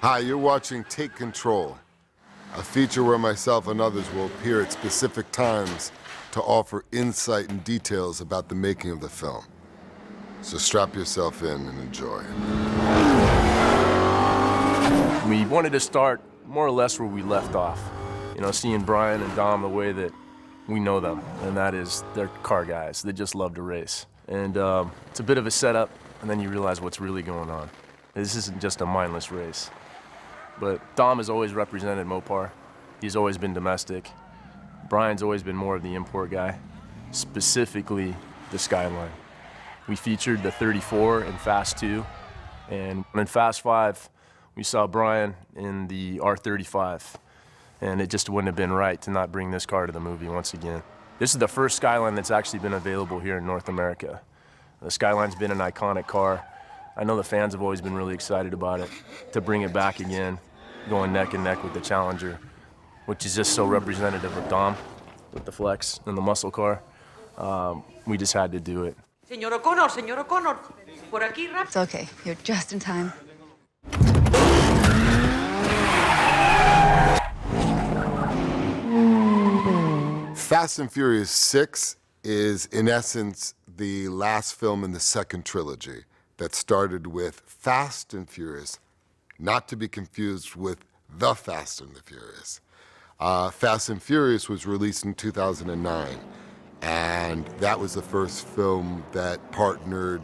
Hi, you're watching Take Control, a feature where myself and others will appear at specific times to offer insight and details about the making of the film. So strap yourself in and enjoy. We wanted to start more or less where we left off. You know, seeing Brian and Dom the way that we know them, and that is they're car guys. They just love to race. And it's a bit of a setup, and then you realize what's really going on. This isn't just a mindless race. But Dom has always represented Mopar. He's always been domestic. Brian's always been more of the import guy, specifically the Skyline. We featured the 34 in Fast 2, and in Fast 5, we saw Brian in the R35, and it just wouldn't have been right to not bring this car to the movie once again. This is the first Skyline that's actually been available here in North America. The Skyline's been an iconic car. I know the fans have always been really excited about it. To bring it back again, going neck and neck with the Challenger, which is just so representative of Dom with the flex and the muscle car. We just had to do it. Señor O'Connor, por aquí rápido. It's okay, you're just in time. Fast and Furious 6 is, in essence, the last film in the second trilogy that started with Fast and Furious, not to be confused with The Fast and the Furious. Fast and Furious was released in 2009, and that was the first film that partnered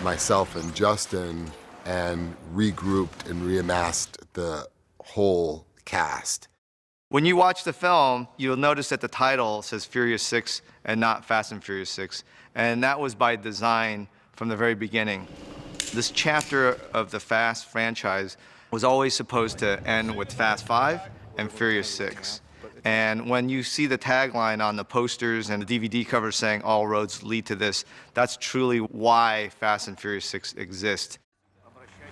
myself and Justin and regrouped and reamassed the whole cast. When you watch the film, you'll notice that the title says Furious 6 and not Fast and Furious 6, and that was by design from the very beginning. This chapter of the Fast franchise was always supposed to end with Fast 5 and Furious 6. And when you see the tagline on the posters and the DVD covers saying all roads lead to this, that's truly why Fast and Furious 6 exists.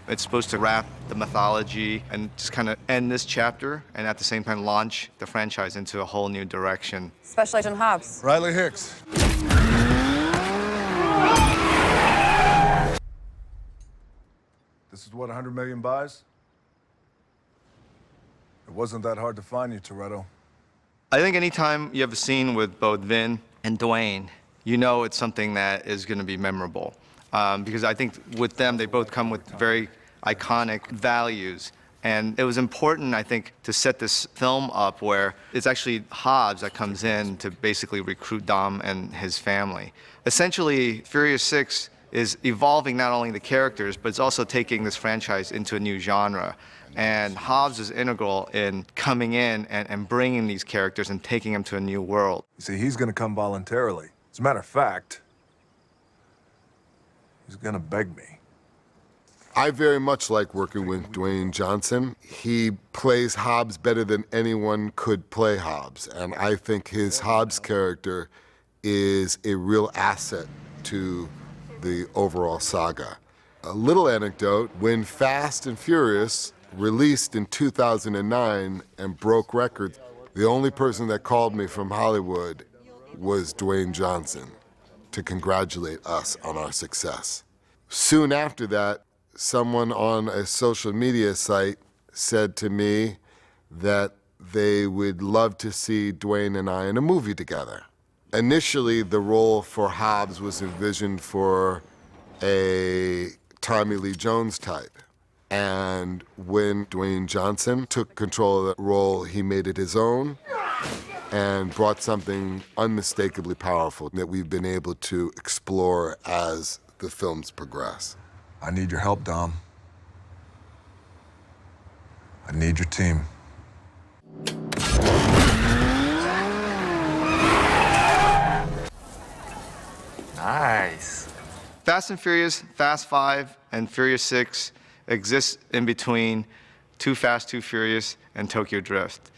It's supposed to wrap the mythology and just kind of end this chapter and at the same time launch the franchise into a whole new direction. Special Agent Hobbs. Riley Hicks. This is what 100 million buys? It wasn't that hard to find you, Toretto. I think anytime you have a scene with both Vin and Dwayne, you know it's something that is going to be memorable. Because I think with them, they both come with very iconic values. And it was important, I think, to set this film up where it's actually Hobbs that comes in to basically recruit Dom and his family. Essentially, Furious 6 is evolving not only the characters, but it's also taking this franchise into a new genre. And Hobbs is integral in coming in and bringing these characters and taking them to a new world. You see, he's gonna come voluntarily. As a matter of fact, he's gonna beg me. I very much like working with Dwayne Johnson. He plays Hobbs better than anyone could play Hobbs, and I think his Hobbs character is a real asset to the overall saga. A little anecdote, when Fast and Furious released in 2009 and broke records, the only person that called me from Hollywood was Dwayne Johnson to congratulate us on our success. Soon after that, someone on a social media site said to me that they would love to see Dwayne and I in a movie together. Initially, the role for Hobbs was envisioned for a Tommy Lee Jones type. And when Dwayne Johnson took control of that role, he made it his own and brought something unmistakably powerful that we've been able to explore as the films progress. I need your help, Dom. I need your team. Nice. Fast and Furious, Fast 5, and Furious 6 exist in between Too Fast, Too Furious, and Tokyo Drift.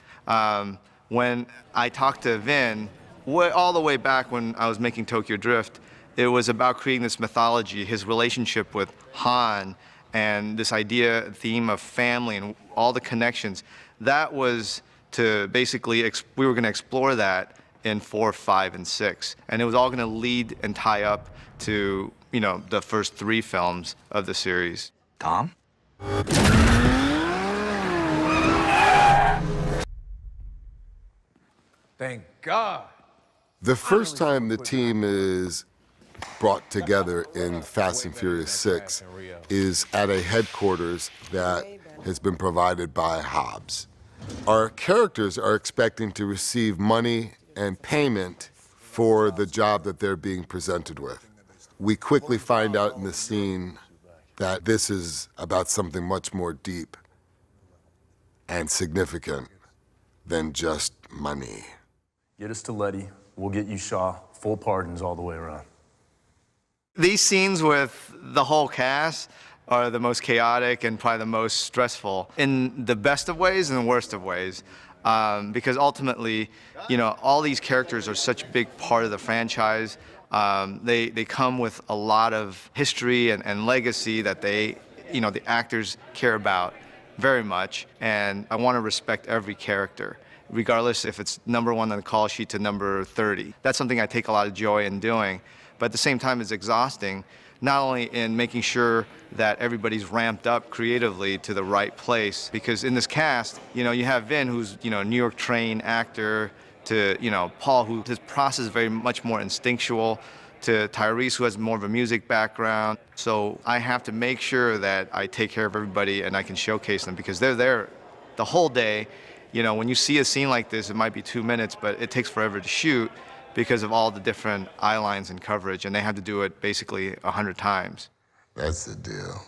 When I talked to Vin, all the way back when I was making Tokyo Drift, it was about creating this mythology, his relationship with Han, and this theme of family and all the connections. That was to basically, we were going to explore that in 4, 5, and 6. And it was all going to lead and tie up to, you know, the first 3 films of the series. Tom? Thank God. The first time the team is brought together in Fast and Furious 6 is at a headquarters that has been provided by Hobbs. Our characters are expecting to receive money and payment for the job that they're being presented with. We quickly find out in the scene that this is about something much more deep and significant than just money. Get us to Letty, we'll get you Shaw, full pardons all the way around. These scenes with the whole cast are the most chaotic and probably the most stressful in the best of ways and the worst of ways. Because ultimately, you know, all these characters are such a big part of the franchise. They come with a lot of history and legacy that they, you know, the actors care about very much. And I want to respect every character, regardless if it's number 1 on the call sheet to number 30. That's something I take a lot of joy in doing. But at the same time, it's exhausting, not only in making sure that everybody's ramped up creatively to the right place, because in this cast, you know, you have Vin, who's, you know, a New York trained actor, to, you know, Paul, who his process is very much more instinctual, to Tyrese, who has more of a music background. So I have to make sure that I take care of everybody and I can showcase them, because they're there the whole day. You know, when you see a scene like this, it might be 2 minutes, but it takes forever to shoot because of all the different eye lines and coverage, and they have to do it basically 100 times. That's the deal.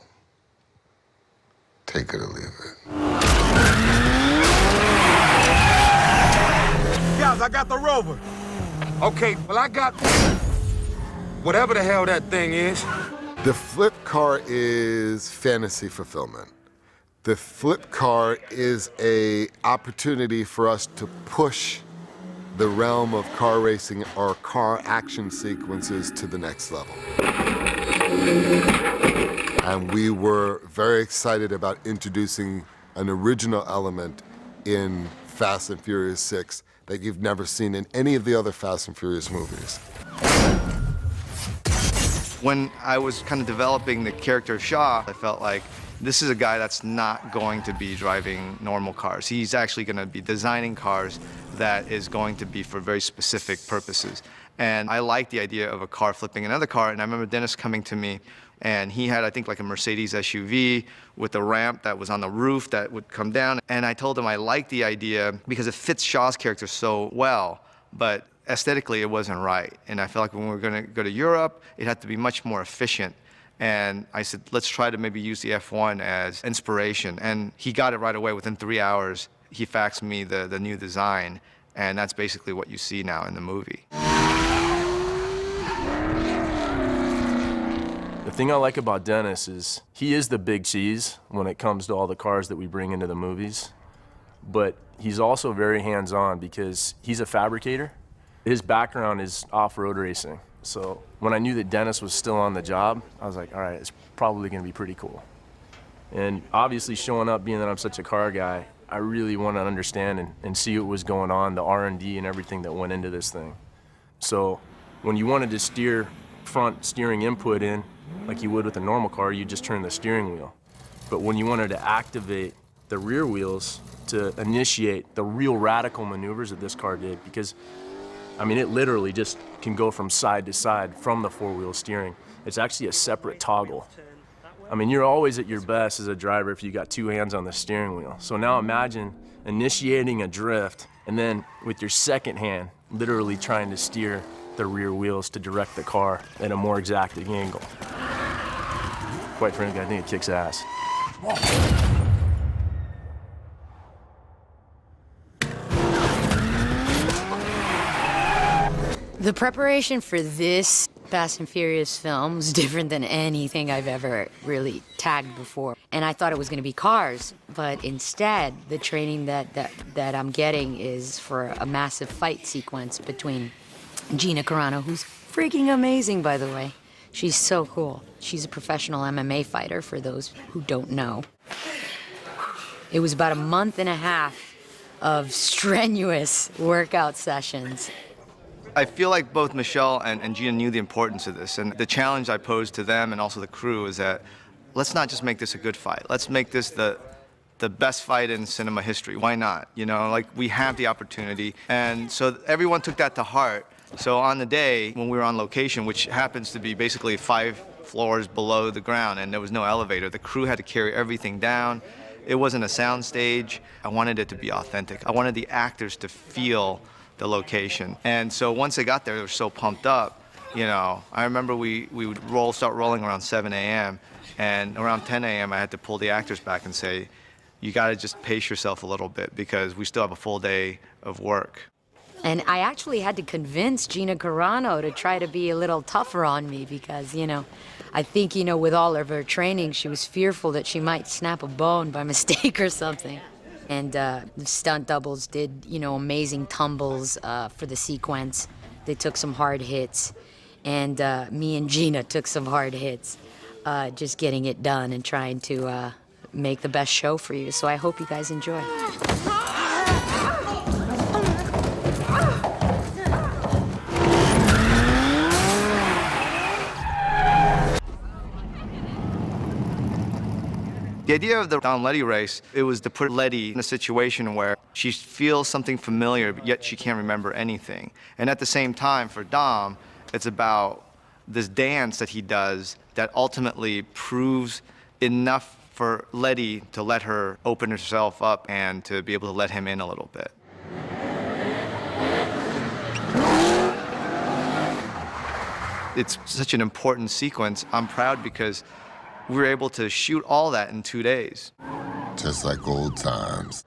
Take it or leave it. Guys, I got the Rover. Okay, well, I got whatever the hell that thing is. The flip car is fantasy fulfillment. The flip car is an opportunity for us to push the realm of car racing or car action sequences to the next level. And we were very excited about introducing an original element in Fast and Furious 6 that you've never seen in any of the other Fast and Furious movies. When I was kind of developing the character of Shaw, I felt like this is a guy that's not going to be driving normal cars. He's actually going to be designing cars that is going to be for very specific purposes. And I like the idea of a car flipping another car. And I remember Dennis coming to me, and he had, I think, like a Mercedes SUV with a ramp that was on the roof that would come down. And I told him I liked the idea because it fits Shaw's character so well, but aesthetically it wasn't right. And I felt like when we were going to go to Europe, it had to be much more efficient. And I said, let's try to maybe use the F1 as inspiration. And he got it right away. Within 3 hours, he faxed me the new design. And that's basically what you see now in the movie. The thing I like about Dennis is he is the big cheese when it comes to all the cars that we bring into the movies. But he's also very hands-on because he's a fabricator. His background is off-road racing. So when I knew that Dennis was still on the job, I was like, all right, it's probably gonna be pretty cool. And obviously showing up, being that I'm such a car guy, I really want to understand and see what was going on, the R&D and everything that went into this thing. So when you wanted to steer front steering input in, like you would with a normal car, you just turn the steering wheel. But when you wanted to activate the rear wheels to initiate the real radical maneuvers that this car did, because I mean, it literally just can go from side to side from the four-wheel steering. It's actually a separate toggle. I mean, you're always at your best as a driver if you got 2 hands on the steering wheel. So now imagine initiating a drift and then with your second hand, literally trying to steer the rear wheels to direct the car at a more exacting angle. Quite frankly, I think it kicks ass. The preparation for this Fast and Furious film was different than anything I've ever really tagged before. And I thought it was going to be cars, but instead, the training that I'm getting is for a massive fight sequence between Gina Carano, who's freaking amazing, by the way. She's so cool. She's a professional MMA fighter, for those who don't know. It was about a month and a half of strenuous workout sessions. I feel like both Michelle and Gina knew the importance of this, and the challenge I posed to them and also the crew is that let's not just make this a good fight. Let's make this the the best fight in cinema history. Why not? You know, like, we have the opportunity. And so everyone took that to heart. So on the day when we were on location, which happens to be basically 5 floors below the ground, and there was no elevator, the crew had to carry everything down. It wasn't a sound stage. I wanted it to be authentic. I wanted the actors to feel the location. And so once they got there, they were so pumped up. You know, I remember we would start rolling around 7 a.m. And around 10 a.m. I had to pull the actors back and say, you gotta just pace yourself a little bit because we still have a full day of work. And I actually had to convince Gina Carano to try to be a little tougher on me because, you know, I think, you know, with all of her training, she was fearful that she might snap a bone by mistake or something. And the stunt doubles did, you know, amazing tumbles for the sequence. They took some hard hits. And me and Gina took some hard hits, just getting it done and trying to make the best show for you. So I hope you guys enjoy. The idea of the Dom Letty race, it was to put Letty in a situation where she feels something familiar, but yet she can't remember anything. And at the same time, for Dom, it's about this dance that he does that ultimately proves enough for Letty to let her open herself up and to be able to let him in a little bit. It's such an important sequence. I'm proud because we were able to shoot all that in 2 days. Just like old times.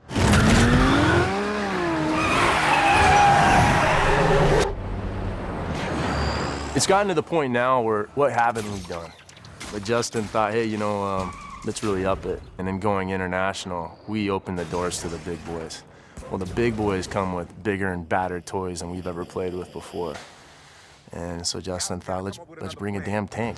It's gotten to the point now where what haven't we done? But Justin thought, hey, you know, let's really up it. And then going international, we opened the doors to the big boys. Well, the big boys come with bigger and badder toys than we've ever played with before. And so Justin thought, let's bring a damn tank.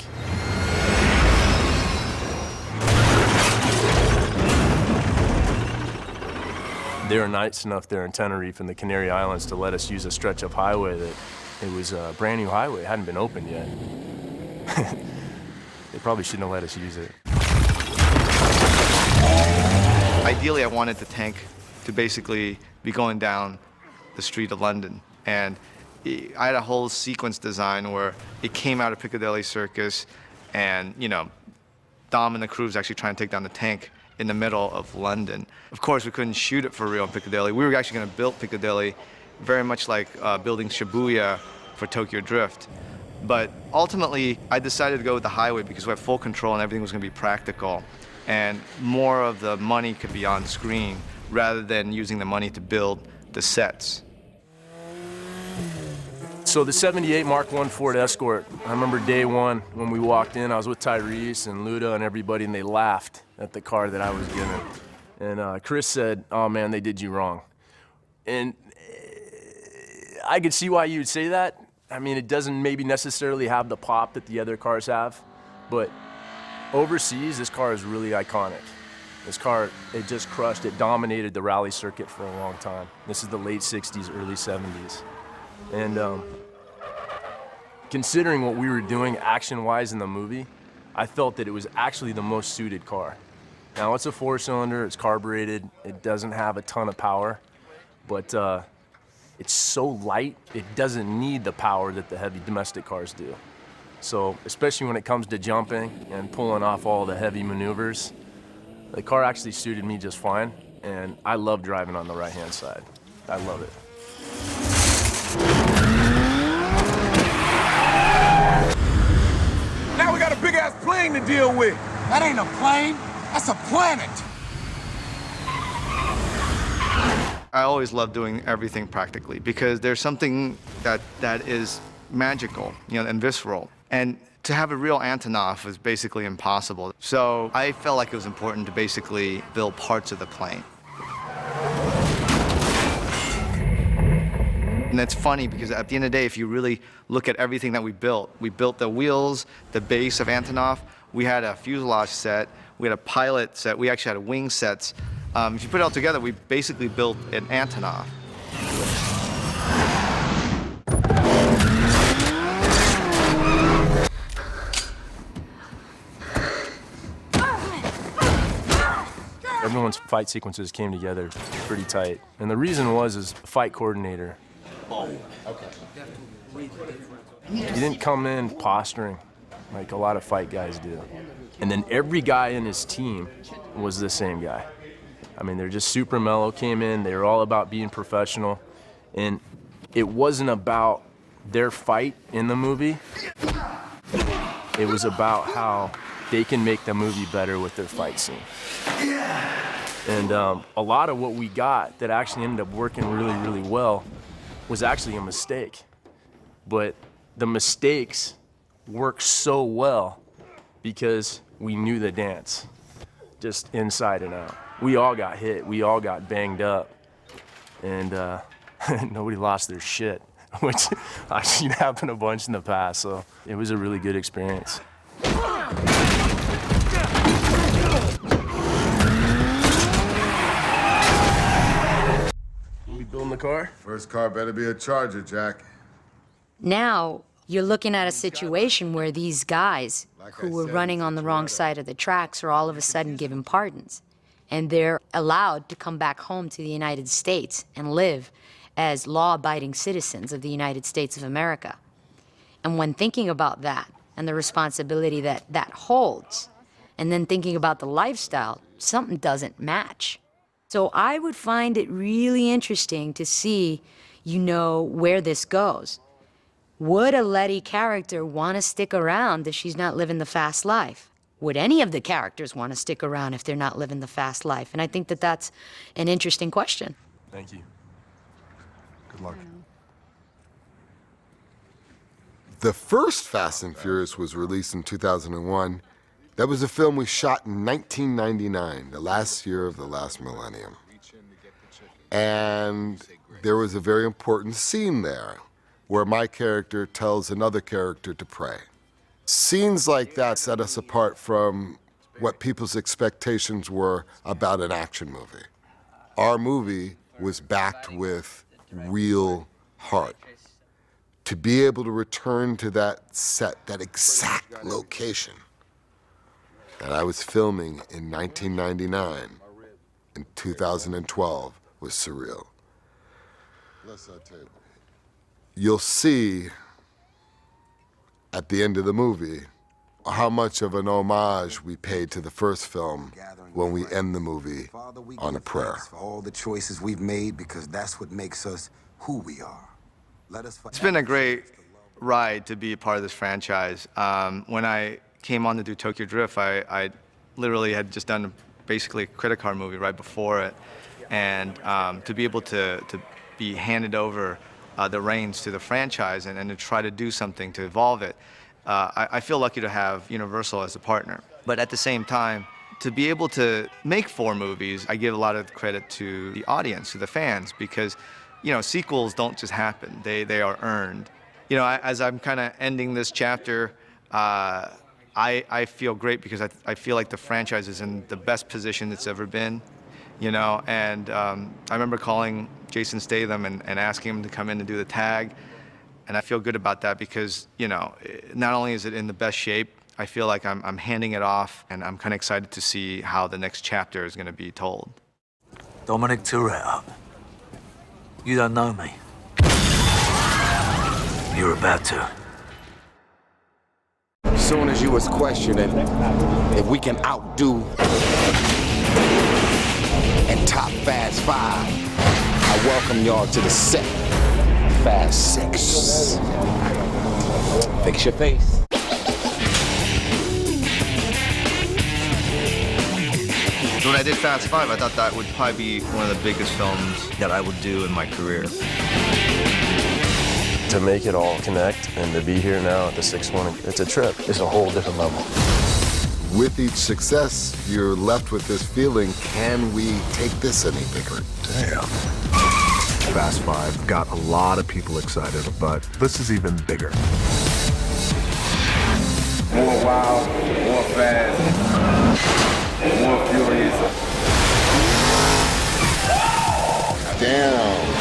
They were nice enough there in Tenerife and the Canary Islands to let us use a stretch of highway that it was a brand new highway. It hadn't been opened yet. They probably shouldn't have let us use it. Ideally, I wanted the tank to basically be going down the street of London. And I had a whole sequence design where it came out of Piccadilly Circus and, you know, Dom and the crew was actually trying to take down the tank in the middle of London. Of course, we couldn't shoot it for real in Piccadilly. We were actually going to build Piccadilly very much like building Shibuya for Tokyo Drift. But ultimately, I decided to go with the highway because we have full control and everything was going to be practical. And more of the money could be on screen rather than using the money to build the sets. So the 78 Mark I Ford Escort, I remember day one when we walked in, I was with Tyrese and Luda and everybody, and they laughed at the car that I was given. And Chris said, oh man, they did you wrong. And I could see why you would say that. I mean, it doesn't maybe necessarily have the pop that the other cars have, but overseas, this car is really iconic. This car, it just crushed, it dominated the rally circuit for a long time. This is the late 60s, early 70s. And considering what we were doing action-wise in the movie, I felt that it was actually the most suited car. Now, it's a 4-cylinder, it's carbureted, it doesn't have a ton of power, but it's so light, it doesn't need the power that the heavy domestic cars do. So, especially when it comes to jumping and pulling off all the heavy maneuvers, the car actually suited me just fine, and I love driving on the right-hand side. I love it. Now we got a big-ass plane to deal with. That ain't a plane, that's a planet. I always love doing everything practically because there's something that is magical, you know, and visceral. And to have a real Antonov was basically impossible. So I felt like it was important to basically build parts of the plane. And it's funny because at the end of the day, if you really look at everything that we built the wheels, the base of Antonov, we had a fuselage set, we had a pilot set, we actually had wing sets. If you put it all together, we basically built an Antonov. Everyone everyone's fight sequences came together pretty tight. And the reason was the fight coordinator. He didn't come in posturing like a lot of fight guys do. And then every guy in his team was the same guy. I mean, they're just super mellow, came in, they were all about being professional. And it wasn't about their fight in the movie. It was about how they can make the movie better with their fight scene. And a lot of what we got that actually ended up working really, really well was actually a mistake. But the mistakes worked so well because we knew the dance, just inside and out. We all got hit, we all got banged up, and nobody lost their shit, which I've seen happen a bunch in the past, so it was a really good experience. We building the car? First car better be a Charger, Jack. Now, you're looking at a situation where these guys who were running on the wrong side of the tracks are all of a sudden given pardons. And they're allowed to come back home to the United States and live as law-abiding citizens of the United States of America. And when thinking about that and the responsibility that that holds, and then thinking about the lifestyle, something doesn't match. So I would find it really interesting to see, where this goes. Would a Letty character want to stick around if she's not living the fast life? Would any of the characters want to stick around if they're not living the fast life? And I think that that's an interesting question. Thank you. Good luck. The first Fast and Furious was released in 2001. That was a film we shot in 1999, the last year of the last millennium. And there was a very important scene there where my character tells another character to pray. Scenes like that set us apart from what people's expectations were about an action movie. Our movie was backed with real heart. To be able to return to that set, that exact location that I was filming in 1999, in 2012, was surreal. You'll see at the end of the movie how much of an homage we paid to the first film when we end the movie on a prayer. For all the choices we've made, because that's what makes us who we are. It's been a great ride to be a part of this franchise. When I came on to do Tokyo Drift, I literally had just done basically a credit card movie right before it. And to be able to be handed over the reins to the franchise and to try to do something to evolve it, I feel lucky to have Universal as a partner. But at the same time, to be able to make 4 movies, I give a lot of credit to the audience, to the fans, because sequels don't just happen, they are earned. As I'm kind of ending this chapter, I feel great because I feel like the franchise is in the best position it's ever been. And I remember calling Jason Statham and asking him to come in and do the tag. And I feel good about that because, not only is it in the best shape, I feel like I'm handing it off, and I'm kind of excited to see how the next chapter is going to be told. Dominic Toretto. You don't know me. You're about to. As soon as you was questioning if we can outdo and top Fast 5, I welcome y'all to the set. Fast 6. Fix your face. So when I did Fast 5, I thought that would probably be one of the biggest films that I would do in my career. To make it all connect and to be here now at the 6th one, it's a trip. It's a whole different level. With each success, you're left with this feeling, can we take this any bigger? Damn. Fast 5 got a lot of people excited, but this is even bigger. More wild, more fast, more furious. Damn.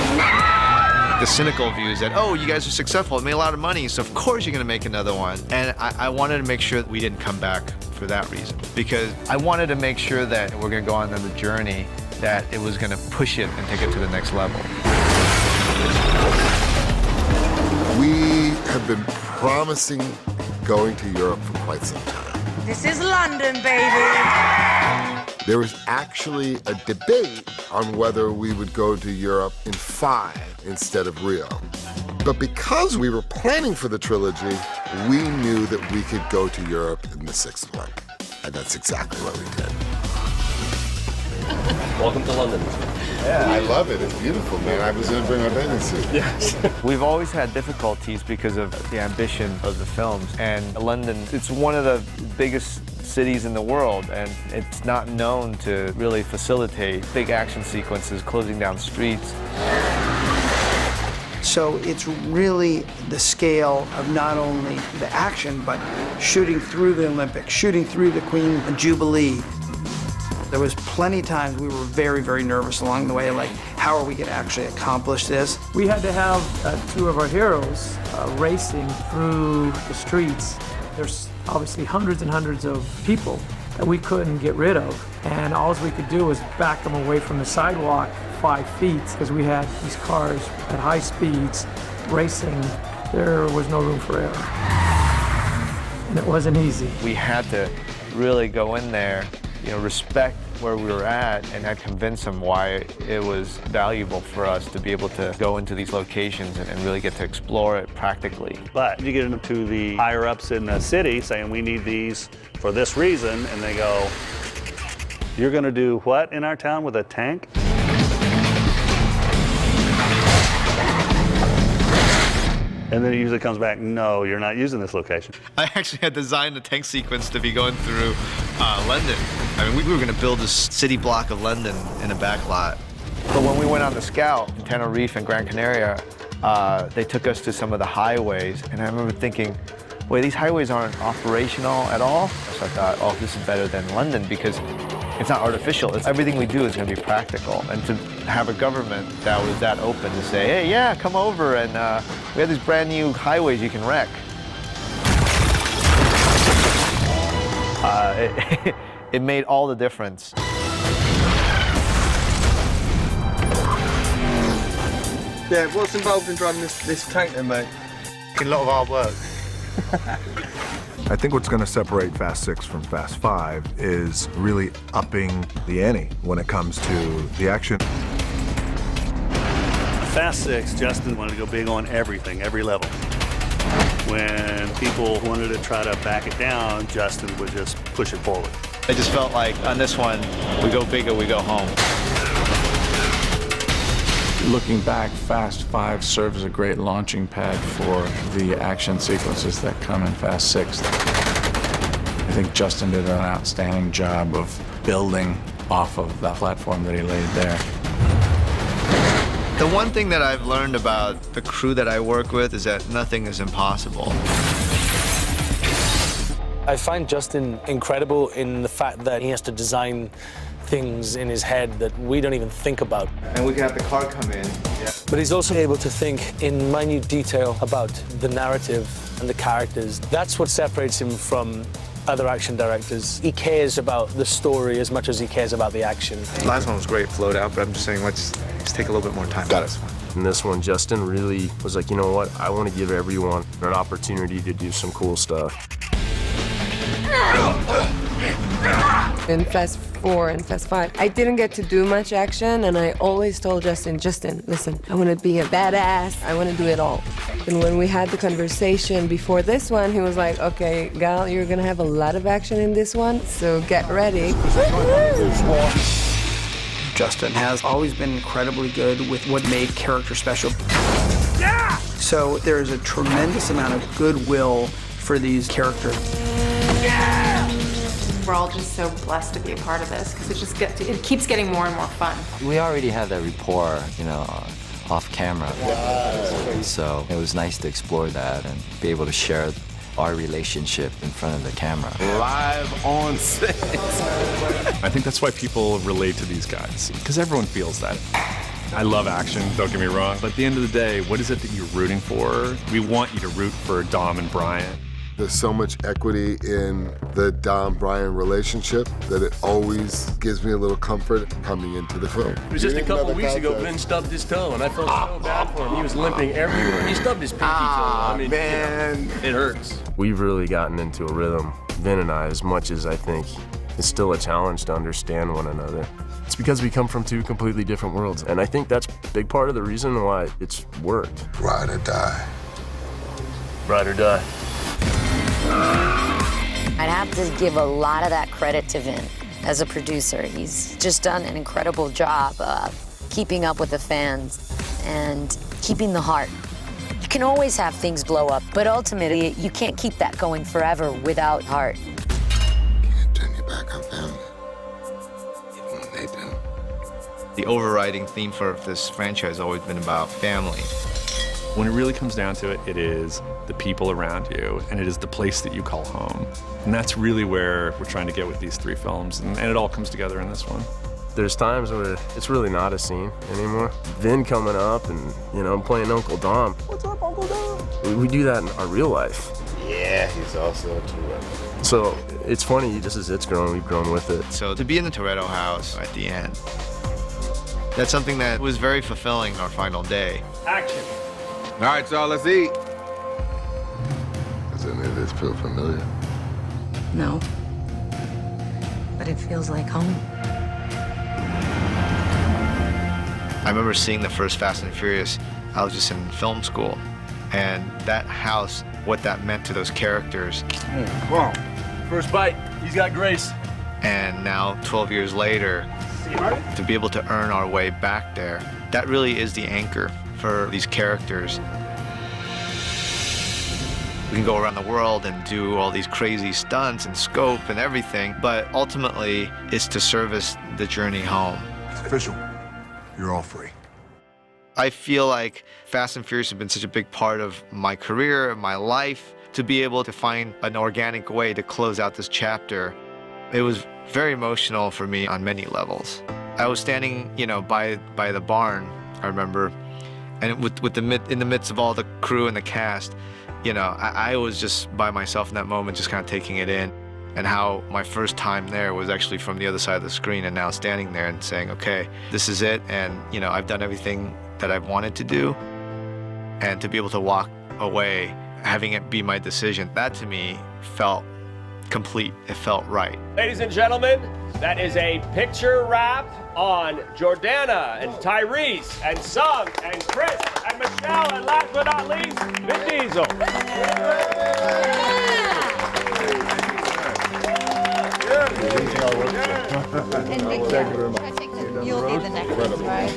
The cynical view is that, oh, you guys are successful, made a lot of money, so of course you're gonna make another one. And I wanted to make sure that we didn't come back for that reason. Because I wanted to make sure that we're gonna go on another journey, that it was gonna push it and take it to the next level. We have been promising going to Europe for quite some time. This is London, baby. There was actually a debate on whether we would go to Europe in 5 instead of Rio. But because we were planning for the trilogy, we knew that we could go to Europe in the 6th one. And that's exactly what we did. Welcome to London. Yeah, I love it. It's beautiful, man. I was going to bring my bathing suit. Yes. We've always had difficulties because of the ambition of the films. And London, it's one of the biggest cities in the world, and it's not known to really facilitate big action sequences, closing down streets. So it's really the scale of not only the action, but shooting through the Olympics, shooting through the Queen Jubilee. There was plenty of times we were very, very nervous along the way, like, how are we going to actually accomplish this? We had to have 2 of our heroes racing through the streets. There's obviously hundreds and hundreds of people that we couldn't get rid of. And all we could do was back them away from the sidewalk 5 feet, because we had these cars at high speeds racing. There was no room for error. And it wasn't easy. We had to really go in there, respect where we were at, and I'd convince them why it was valuable for us to be able to go into these locations and really get to explore it practically. But you get into the higher-ups in the city saying, we need these for this reason, and they go, you're gonna do what in our town with a tank? And then it usually comes back, no, you're not using this location. I actually had designed the tank sequence to be going through London. I mean, we were gonna build this city block of London in a back lot. But when we went on the scout in Tenerife and Gran Canaria, they took us to some of the highways, and I remember thinking, wait, these highways aren't operational at all? So I thought, oh, this is better than London because it's not artificial. Everything we do is going to be practical. And to have a government that was that open to say, hey, yeah, come over, and we have these brand new highways you can wreck. It made all the difference. Yeah, what's involved in driving this tank then, mate? A lot of hard work. I think what's going to separate Fast 6 from Fast 5 is really upping the ante when it comes to the action. Fast 6, Justin wanted to go big on everything, every level. When people wanted to try to back it down, Justin would just push it forward. I just felt like on this one, we go big or we go home. Looking back, Fast 5 serves as a great launching pad for the action sequences that come in Fast 6. I think Justin did an outstanding job of building off of that platform that he laid there. The one thing that I've learned about the crew that I work with is that nothing is impossible. I find Justin incredible in the fact that he has to design things in his head that we don't even think about. And we can have the car come in. Yeah. But he's also able to think in minute detail about the narrative and the characters. That's what separates him from other action directors. He cares about the story as much as he cares about the action. Last one was great, flowed out, but I'm just saying, let's just take a little bit more time. Got it. In this one, Justin really was like, you know what? I want to give everyone an opportunity to do some cool stuff. In Fast 4 and Fast 5, I didn't get to do much action, and I always told Justin, listen, I want to be a badass. I want to do it all. And when we had the conversation before this one, he was like, okay, Gal, you're going to have a lot of action in this one, so get ready. Justin has always been incredibly good with what made character special. Yeah! So there's a tremendous amount of goodwill for these characters. Yeah! We're all just so blessed to be a part of this because it keeps getting more and more fun. We already have that rapport, off camera. Wow. So it was nice to explore that and be able to share our relationship in front of the camera. Live on set. I think that's why people relate to these guys, because everyone feels that. I love action, don't get me wrong. But at the end of the day, what is it that you're rooting for? We want you to root for Dom and Brian. There's so much equity in the Dom-Brian relationship that it always gives me a little comfort coming into the film. It was just a couple weeks ago, Vin stubbed his toe, and I felt so bad for him. He was limping everywhere. He stubbed his pinky toe. I mean, man. You know, it hurts. We've really gotten into a rhythm, Vin and I, as much as I think it's still a challenge to understand one another. It's because we come from two completely different worlds, and I think that's a big part of the reason why it's worked. Ride or die. Ride or die. I'd have to give a lot of that credit to Vin as a producer. He's just done an incredible job of keeping up with the fans and keeping the heart. You can always have things blow up, but ultimately you can't keep that going forever without heart. Can't turn your back on family. Even when they do. The overriding theme for this franchise has always been about family. When it really comes down to it, it is the people around you, and it is the place that you call home. And that's really where we're trying to get with these three films, and it all comes together in this one. There's times where it's really not a scene anymore. Vin coming up and, you know, playing Uncle Dom. What's up, Uncle Dom? We do that in our real life. Yeah, he's also a Toretto. So it's funny, just as it's grown, we've grown with it. So to be in the Toretto house at the end, that's something that was very fulfilling our final day. Action. All right, y'all, let's eat. Does any of this feel familiar? No, but it feels like home. I remember seeing the first Fast and Furious. I was just in film school, and that house, what that meant to those characters. Wow. First bite, he's got grace. And now, 12 years later, to be able to earn our way back there, that really is the anchor for these characters. We can go around the world and do all these crazy stunts and scope and everything, but ultimately it's to service the journey home. It's official. You're all free. I feel like Fast and Furious has been such a big part of my career, my life, to be able to find an organic way to close out this chapter. It was very emotional for me on many levels. I was standing, you know, by the barn, I remember, and in the midst of all the crew and the cast, you know, I was just by myself in that moment, just kind of taking it in, and how my first time there was actually from the other side of the screen, and now standing there and saying, okay, this is it, and you know, I've done everything that I've wanted to do, and to be able to walk away, having it be my decision, that to me felt complete. It felt right. Ladies and gentlemen, that is a picture wrap on Jordana and Tyrese and Sung and Chris and Michelle, and last but not least, Vin Diesel. You'll be the next one, right?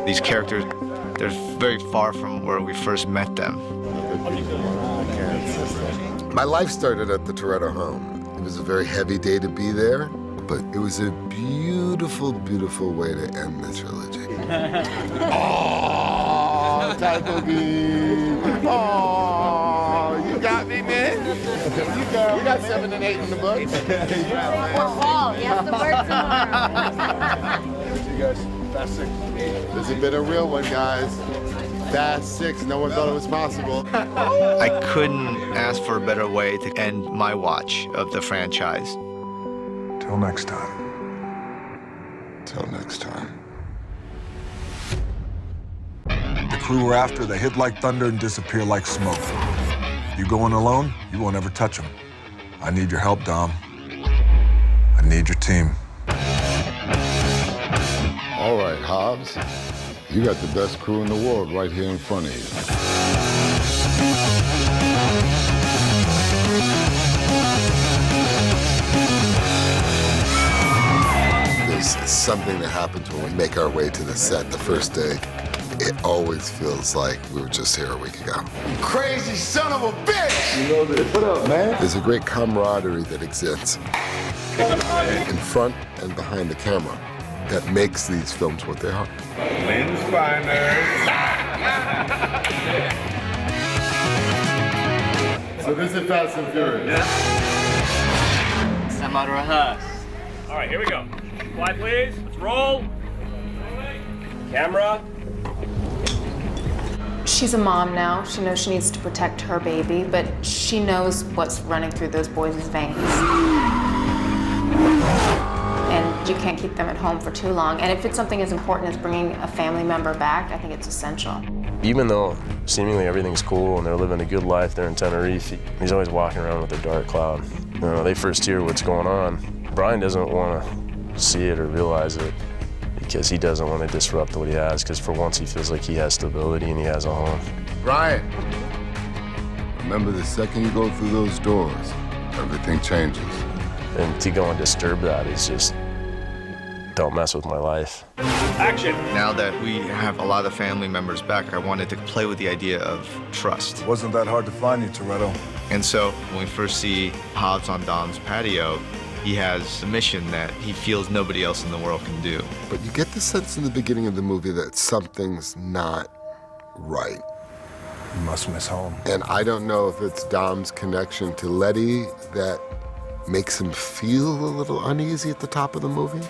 These characters, they're very far from where we first met them. My life started at the Toretto home. It was a very heavy day to be there, but it was a beautiful, beautiful way to end the trilogy. Oh, Typhoon. Oh, you got me, man. You got 7 and 8 in the book. Poor Paul, he has to work tomorrow. You guys, Fast 6. This has been a real one, guys. Fast 6, no one thought it was possible. I couldn't ask for a better way to end my watch of the franchise. Till next time. Till next time. The crew were after, they hit like thunder and disappear like smoke. You go in alone, you won't ever touch them. I need your help, Dom. I need your team. All right, Hobbs. You got the best crew in the world right here in front of you. There's something that happens when we make our way to the set the first day. It always feels like we were just here a week ago. Crazy son of a bitch! You know this. What up, man? There's a great camaraderie that exists in front and behind the camera that makes these films what they are. Lens finders. So this is Fast and Furious. Somebody rehearse. All right, here we go. Slide, please. Let's roll. Camera. She's a mom now. She knows she needs to protect her baby, but she knows what's running through those boys' veins. And you can't keep them at home for too long. And if it's something as important as bringing a family member back, I think it's essential. Even though seemingly everything's cool and they're living a good life there in Tenerife, he's always walking around with a dark cloud. You know, they first hear what's going on. Brian doesn't want to see it or realize it because he doesn't want to disrupt what he has, because for once he feels like he has stability and he has a home. Brian, remember the second you go through those doors, everything changes. And to go and disturb that is just, don't mess with my life. Action! Now that we have a lot of family members back, I wanted to play with the idea of trust. It wasn't that hard to find you, Toretto. And so when we first see Hobbs on Dom's patio, he has a mission that he feels nobody else in the world can do. But you get the sense in the beginning of the movie that something's not right. You must miss home. And I don't know if it's Dom's connection to Letty that makes him feel a little uneasy at the top of the movie.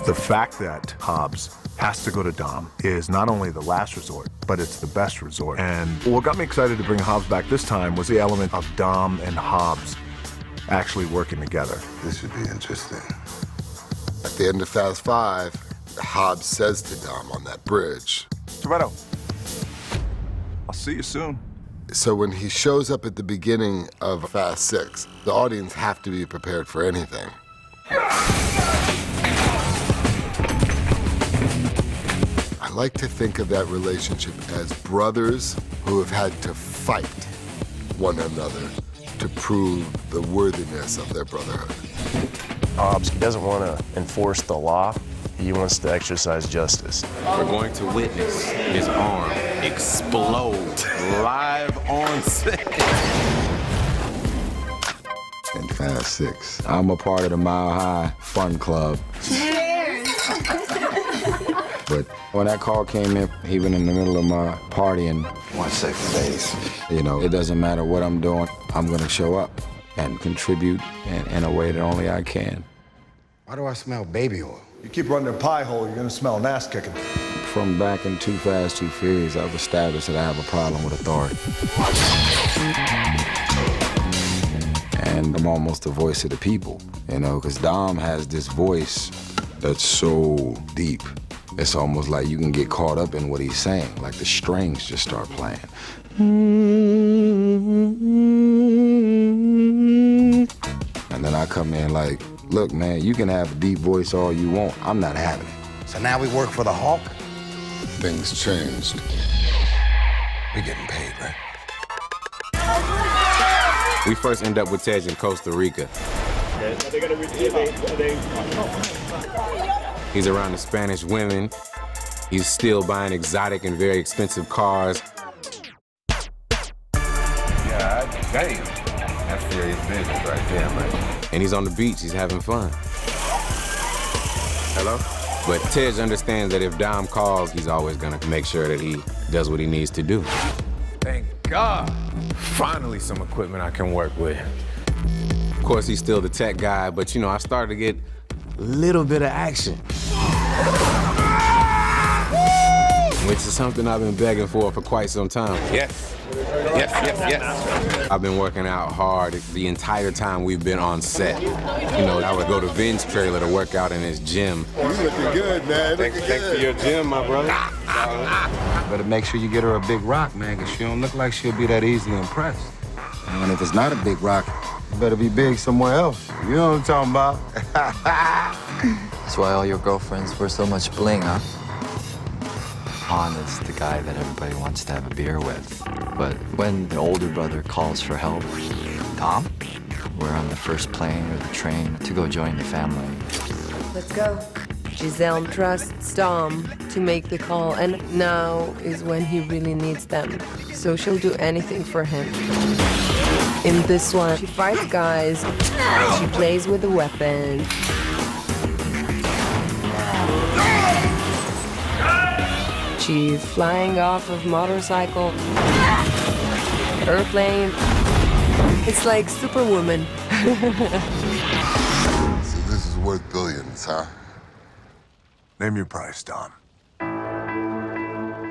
The fact that Hobbs has to go to Dom is not only the last resort, but it's the best resort. And what got me excited to bring Hobbs back this time was the element of Dom and Hobbs actually working together. This should be interesting. At the end of Fast 5, Hobbs says to Dom on that bridge, Toretto, I'll see you soon. So when he shows up at the beginning of Fast 6, the audience have to be prepared for anything. I like to think of that relationship as brothers who have had to fight one another to prove the worthiness of their brotherhood. Hobbs doesn't want to enforce the law. He wants to exercise justice. We're going to witness his arm explode live on set. In Fast 6. I'm a part of the Mile High Fun Club. Cheers! But when that call came in, even in the middle of my partying, 1 second, please. you know, it doesn't matter what I'm doing, I'm gonna show up and contribute in a way that only I can. Why do I smell baby oil? You keep running a pie hole, you're gonna smell an ass kicking. From back in Too Fast, Too Furious, I've established that I have a problem with authority. And I'm almost the voice of the people, you know, because Dom has this voice that's so deep. It's almost like you can get caught up in what he's saying, like the strings just start playing. And then I come in like, look, man, you can have a deep voice all you want. I'm not having it. So now we work for the Hawk? Things changed. We're getting paid, right? We first end up with Tej in Costa Rica. He's around the Spanish women. He's still buying exotic and very expensive cars. God damn. That's serious business right there, man. And he's on the beach, he's having fun. Hello? But Tej understands that if Dom calls, he's always gonna make sure that he does what he needs to do. Thank God. Finally some equipment I can work with. Of course, he's still the tech guy, but you know, I started to get a little bit of action. Which is something I've been begging for quite some time. Yes. Yes, yes, yes. I've been working out hard the entire time we've been on set. You know, I would go to Vin's trailer to work out in his gym. You looking good, man. Thanks for your gym, my brother. Better make sure you get her a big rock, man, because she don't look like she'll be that easily impressed. And if it's not a big rock, it better be big somewhere else. You know what I'm talking about? That's why all your girlfriends wear so much bling, huh? Han is the guy that everybody wants to have a beer with. But when the older brother calls for help, Dom, we're on the first plane or the train to go join the family. Let's go. Giselle trusts Dom to make the call, and now is when he really needs them. So she'll do anything for him. In this one, she fights guys, she plays with a weapon. She flying off of motorcycle, airplane. It's like Superwoman. So this is worth billions. price, huh? Name your price, Dom.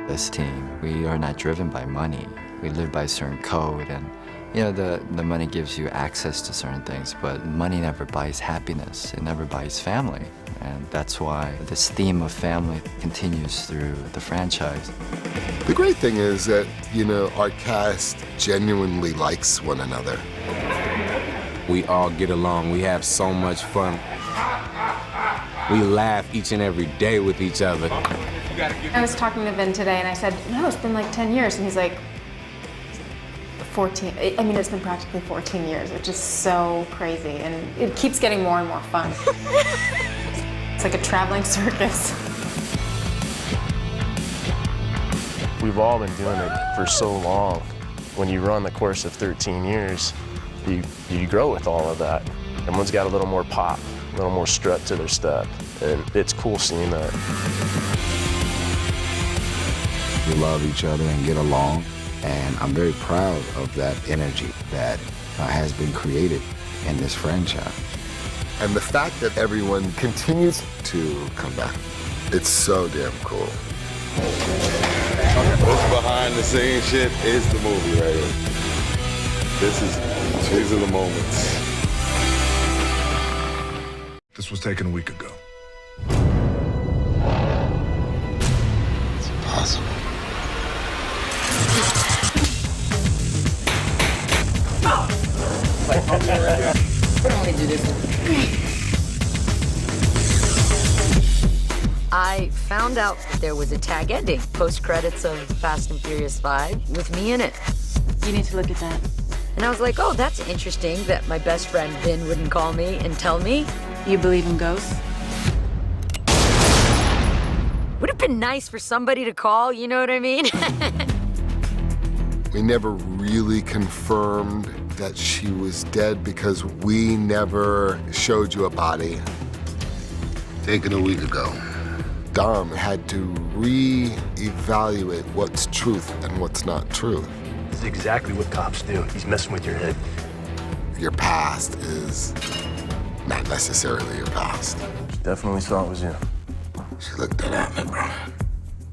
This team, we are not driven by money. We live by a certain code, and you know, the money gives you access to certain things, but money never buys happiness. It never buys family. And that's why this theme of family continues through the franchise. The great thing is that, you know, our cast genuinely likes one another. We all get along. We have so much fun. We laugh each and every day with each other. I was talking to Vin today and I said, no, it's been like 10 years. And he's like, 14. I mean, it's been practically 14 years, which is so crazy. And it keeps getting more and more fun. It's like a traveling circus. We've all been doing it for so long. When you run the course of 13 years, you grow with all of that. Everyone's got a little more pop, a little more strut to their step, and it's cool seeing that. We love each other and get along, and I'm very proud of that energy that has been created in this franchise. And the fact that everyone continues to come back, it's so damn cool. This behind the scenes shit is the movie right here. These are the moments. This was taken a week ago. It's impossible. I found out that there was a tag ending, post-credits of Fast and Furious 5, with me in it. You need to look at that. And I was like, oh, that's interesting that my best friend Vin wouldn't call me and tell me. You believe in ghosts? Would have been nice for somebody to call, you know what I mean? We never really confirmed that she was dead because we never showed you a body. Taken a week ago. Dom had to re-evaluate what's truth and what's not truth. This is exactly what cops do. He's messing with your head. Your past is not necessarily your past. Definitely saw it was you. She looked that at me, bro.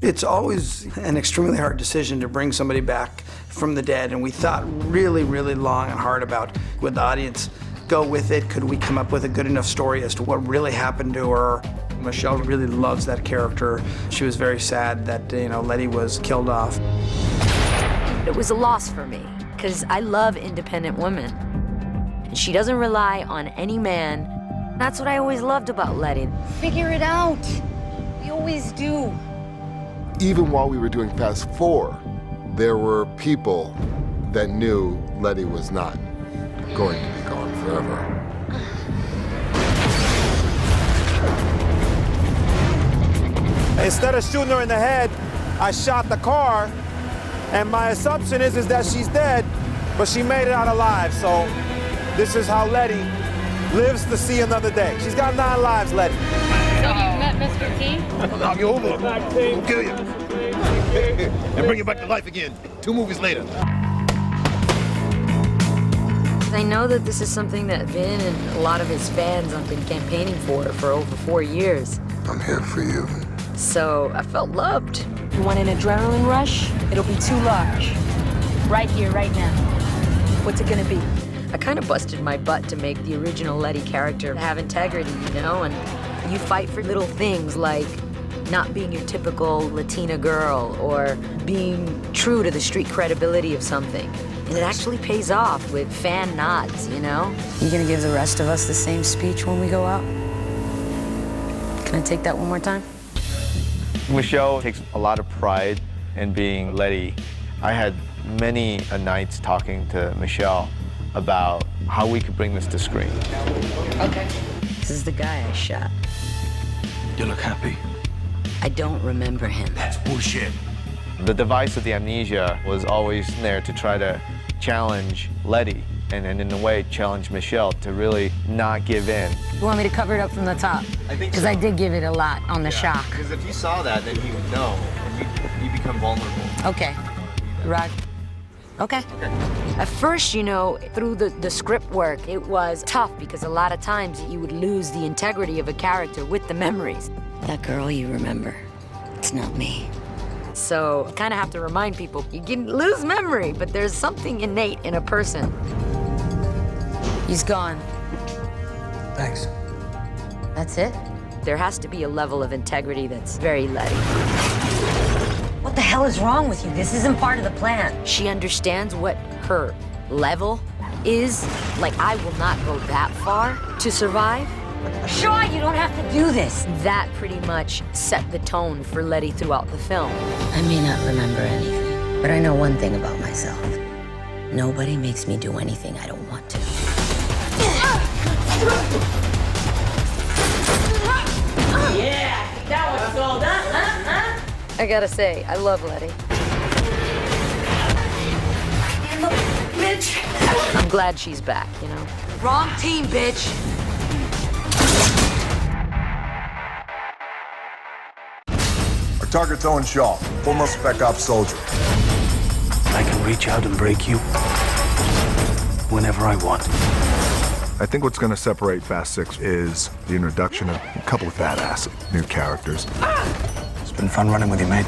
It's always an extremely hard decision to bring somebody back from the dead, and we thought really, really long and hard about, would the audience go with it? Could we come up with a good enough story as to what really happened to her? Michelle really loves that character. She was very sad that, you know, Letty was killed off. It was a loss for me, because I love independent women. And she doesn't rely on any man. That's what I always loved about Letty. Figure it out. You always do. Even while we were doing Fast 4, there were people that knew Letty was not going to be gone forever. Instead of shooting her in the head, I shot the car, and my assumption is that she's dead, but she made it out alive, so this is how Letty lives to see another day. She's got 9 lives, Letty. So you've met Mr. T? I'll knock you over. I'll kill you. And bring you back to life again. 2 movies later. I know that this is something that Vin and a lot of his fans have been campaigning for over 4 years. I'm here for you. So I felt loved. You want an adrenaline rush? It'll be too large. Right here, right now. What's it gonna be? I kind of busted my butt to make the original Letty character have integrity, you know? And you fight for little things like not being your typical Latina girl or being true to the street credibility of something. And it actually pays off with fan nods, you know? You gonna give the rest of us the same speech when we go out? Can I take that one more time? Michelle takes a lot of pride in being Letty. I had many nights talking to Michelle about how we could bring this to screen. Okay. This is the guy I shot. You look happy. I don't remember him. That's bullshit. The device of the amnesia was always there to try to challenge Letty and in a way challenge Michelle to really not give in. You want me to cover it up from the top? I think Because I did give it a lot on the shock. Because if you saw that, then you would know, and you become vulnerable. Okay. Rod. Okay. At first, you know, through the script work, it was tough because a lot of times you would lose the integrity of a character with the memories. That girl you remember, it's not me. So I kind of have to remind people, you can lose memory, but there's something innate in a person. He's gone. Thanks. That's it? There has to be a level of integrity that's very Letty. What the hell is wrong with you? This isn't part of the plan. She understands what her level is. Like, I will not go that far to survive. Sure, you don't have to do this. That pretty much set the tone for Letty throughout the film. I may not remember anything, but I know one thing about myself. Nobody makes me do anything I don't want to. Yeah, that was all done, huh? I gotta say, I love Letty. Bitch! I'm glad she's back, you know? Wrong team, bitch! Our target's Owen Shaw, former Spec Ops soldier. I can reach out and break you whenever I want. I think what's going to separate Fast 6 is the introduction of a couple of badass new characters. It's been fun running with you, mate.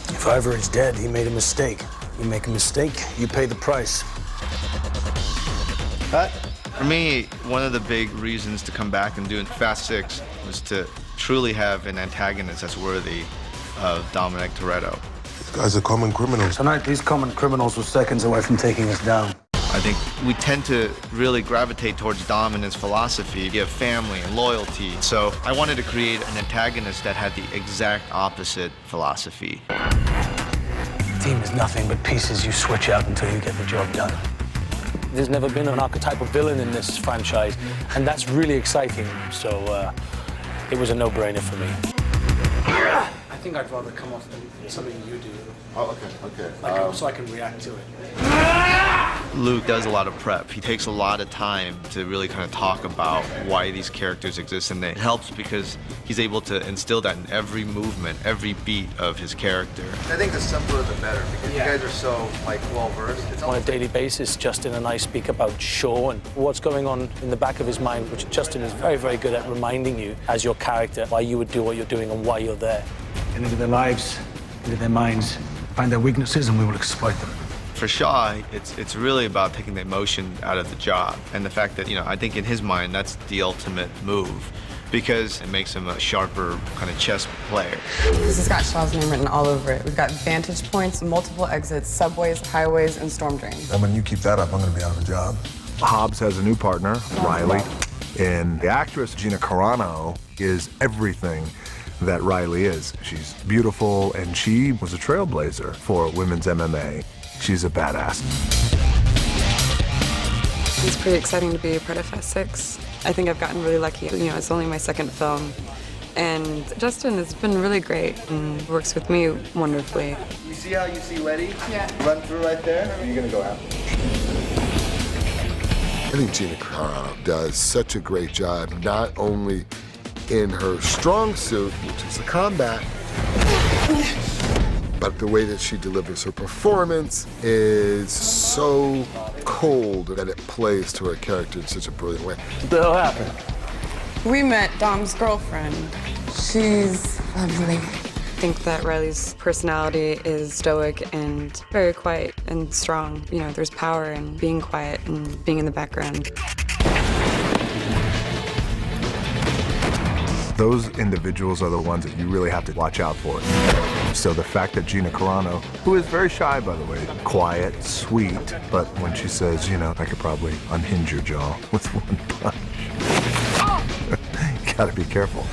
If Ivor is dead, he made a mistake. You make a mistake, you pay the price. For me, one of the big reasons to come back and do Fast 6 was to truly have an antagonist that's worthy of Dominic Toretto. These guys are common criminals. Tonight, these common criminals were seconds away from taking us down. I think we tend to really gravitate towards Dom and his philosophy. You have family and loyalty. So I wanted to create an antagonist that had the exact opposite philosophy. Team is nothing but pieces you switch out until you get the job done. There's never been an archetypal villain in this franchise, and that's really exciting. So it was a no-brainer for me. I think I'd rather come off than something you do. Oh, okay. So I can react to it. Luke does a lot of prep. He takes a lot of time to really kind of talk about why these characters exist, and it helps because he's able to instill that in every movement, every beat of his character. I think the simpler the better, because you guys are so well-versed. On a daily basis, Justin and I speak about Shaw and what's going on in the back of his mind, which Justin is very, very good at reminding you as your character why you would do what you're doing and why you're there. Get into their lives, into their minds, find their weaknesses, and we will exploit them. For Shaw, it's really about taking the emotion out of the job, and the fact that, I think in his mind, that's the ultimate move, because it makes him a sharper kind of chess player. This has got Shaw's name written all over it. We've got vantage points, multiple exits, subways, highways, and storm drains. And when you keep that up, I'm going to be out of a job. Hobbs has a new partner, Riley, and the actress Gina Carano is everything that Riley is. She's beautiful, and she was a trailblazer for women's MMA. She's a badass. It's pretty exciting to be a part of Fast 6. I think I've gotten really lucky. It's only my second film. And Justin has been really great and works with me wonderfully. You see how you see Letty? Yeah. Run through right there? Or are you going to go out? I think Gina Carano does such a great job, not only in her strong suit, which is the combat, but the way that she delivers her performance is so cold that it plays to her character in such a brilliant way. What the hell happened? We met Dom's girlfriend. She's lovely. I think that Riley's personality is stoic and very quiet and strong. There's power in being quiet and being in the background. Those individuals are the ones that you really have to watch out for. So the fact that Gina Carano, who is very shy, by the way, quiet, sweet, but when she says, I could probably unhinge your jaw with one punch. You gotta be careful.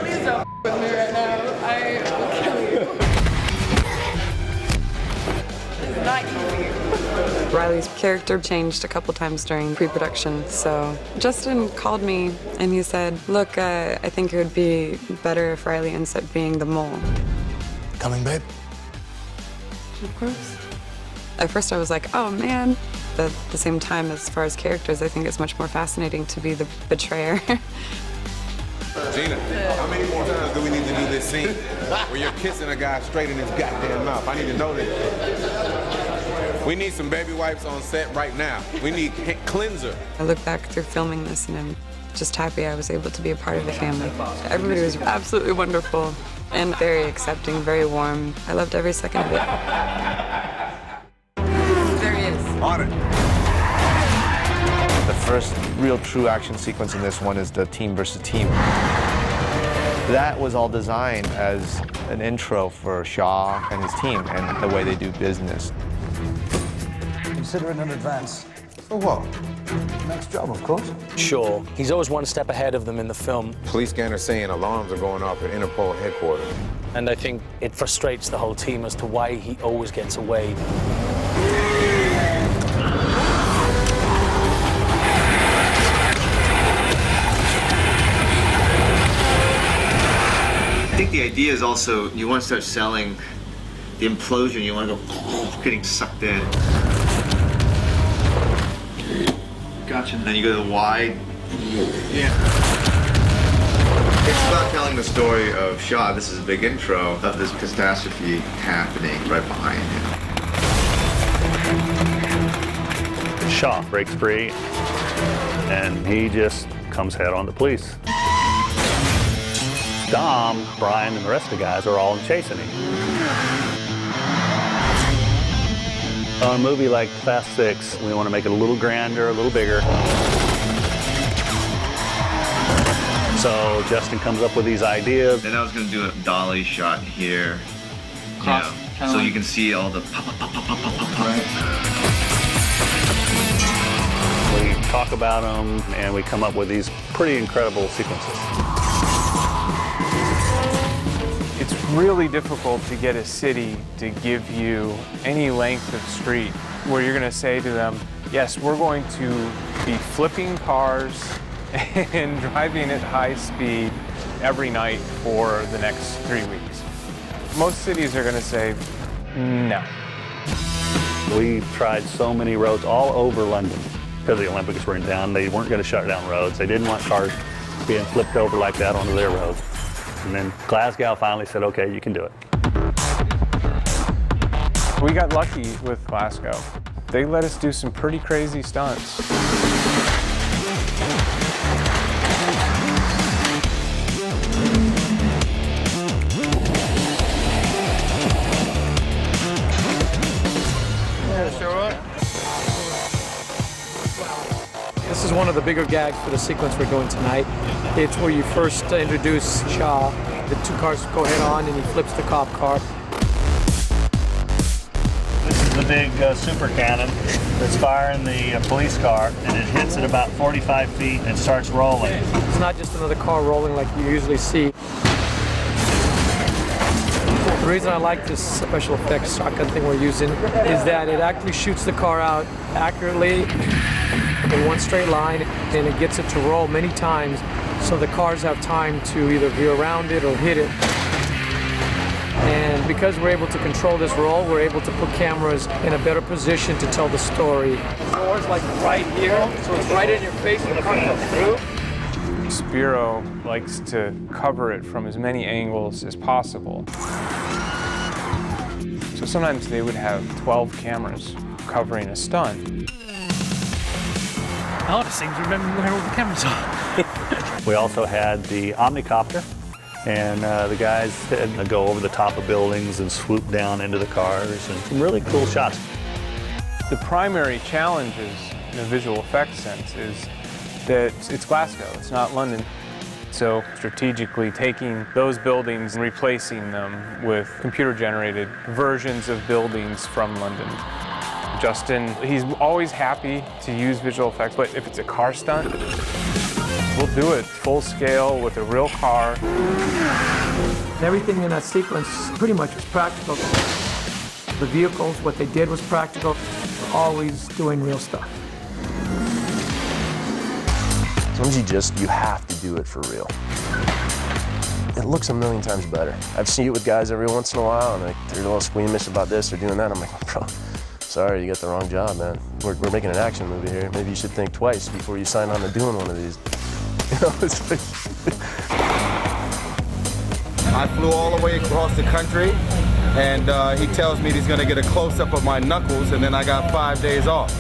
Please don't with me right now. I will kill you. It's not easy. Riley's character changed a couple times during pre-production, so Justin called me and he said, look, I think it would be better if Riley ends up being the mole. Coming, babe? Of course. At first I was like, oh man, But at the same time, as far as characters, I think it's much more fascinating to be the betrayer. Gina, how many more times do we need to do this scene where you're kissing a guy straight in his goddamn mouth? I need to know this. We need some baby wipes on set right now. We need cleanser. I look back through filming this and I'm just happy I was able to be a part of the family. Everybody was absolutely wonderful and very accepting, very warm. I loved every second of it. There he is. On it. The first real true action sequence in this one is the team versus team. That was all designed as an intro for Shaw and his team and the way they do business. Consider it in advance. For what? Next job, of course. Sure, he's always one step ahead of them in the film. Police scanner saying alarms are going off at Interpol headquarters. And I think it frustrates the whole team as to why he always gets away. I think the idea is also you want to start selling the implosion. You want to go getting sucked in. Gotcha. And then you go to the wide. Yeah. It's about telling the story of Shaw. This is a big intro of this catastrophe happening right behind him. Shaw breaks free, and he just comes head on the police. Dom, Brian, and the rest of the guys are all chasing him. On a movie like Fast 6, we want to make it a little grander, a little bigger. So Justin comes up with these ideas. Then I was going to do a dolly shot here, so you can see all the pop, pop, pop, pop, pop, pop, pop. Right. We talk about them, and we come up with these pretty incredible sequences. It's really difficult to get a city to give you any length of street where you're going to say to them, yes, we're going to be flipping cars and driving at high speed every night for the next 3 weeks. Most cities are going to say, no. We tried so many roads all over London because the Olympics were in town. They weren't going to shut down roads. They didn't want cars being flipped over like that onto their roads. And then Glasgow finally said, okay, you can do it. We got lucky with Glasgow. They let us do some pretty crazy stunts. This is one of the bigger gags for the sequence we're doing tonight. It's where you first introduce Shaw. The two cars go head on and he flips the cop car. This is the big super cannon that's firing the police car, and it hits at about 45 feet and starts rolling. It's not just another car rolling like you usually see. The reason I like this special effects shotgun thing we're using is that it actually shoots the car out accurately in one straight line, and it gets it to roll many times so the cars have time to either veer around it or hit it. And because we're able to control this roll, we're able to put cameras in a better position to tell the story. The door's like right here, so it's right in your face when the car comes through. Spiro likes to cover it from as many angles as possible. So sometimes they would have 12 cameras covering a stunt. I want to sing to remember where all the cameras are. We also had the Omnicopter, and the guys had to go over the top of buildings and swoop down into the cars, and some really cool shots. The primary challenges in a visual effects sense is that it's Glasgow, it's not London. So strategically taking those buildings and replacing them with computer-generated versions of buildings from London. Justin, he's always happy to use visual effects, but if it's a car stunt, we'll do it full scale with a real car. Everything in that sequence pretty much was practical. The vehicles, what they did was practical. We're always doing real stuff. Sometimes you have to do it for real. It looks a million times better. I've seen it with guys every once in a while, and they're a little squeamish about this or doing that. I'm like, bro, sorry, you got the wrong job, man. We're making an action movie here. Maybe you should think twice before you sign on to doing one of these. You know, it's like... I flew all the way across the country, and he tells me he's gonna get a close-up of my knuckles, and then I got 5 days off.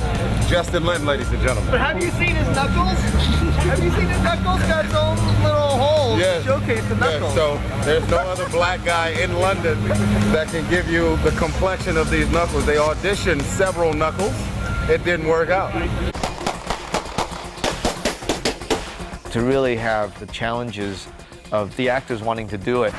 Justin Lin, ladies and gentlemen. But have you seen his knuckles? Have you seen his knuckles? Got his own little holes to showcase the knuckles. So there's no other black guy in London that can give you the complexion of these knuckles. They auditioned several knuckles. It didn't work out. To really have the challenges of the actors wanting to do it.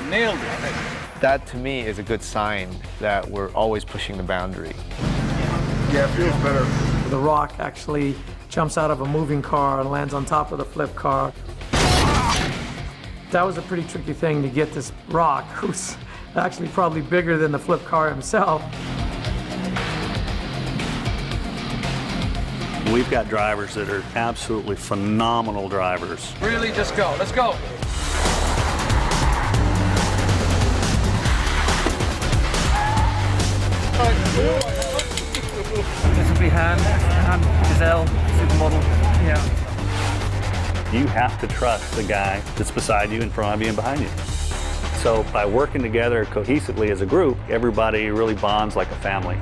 Nailed it. That to me is a good sign that we're always pushing the boundary. Yeah, it feels better. The Rock actually jumps out of a moving car and lands on top of the flip car. That was a pretty tricky thing to get this Rock, who's actually probably bigger than the flip car himself. We've got drivers that are absolutely phenomenal drivers. Really, just go. Let's go. This will be Han Giselle, supermodel. Yeah. You have to trust the guy that's beside you, in front of you, and behind you. So by working together cohesively as a group, everybody really bonds like a family.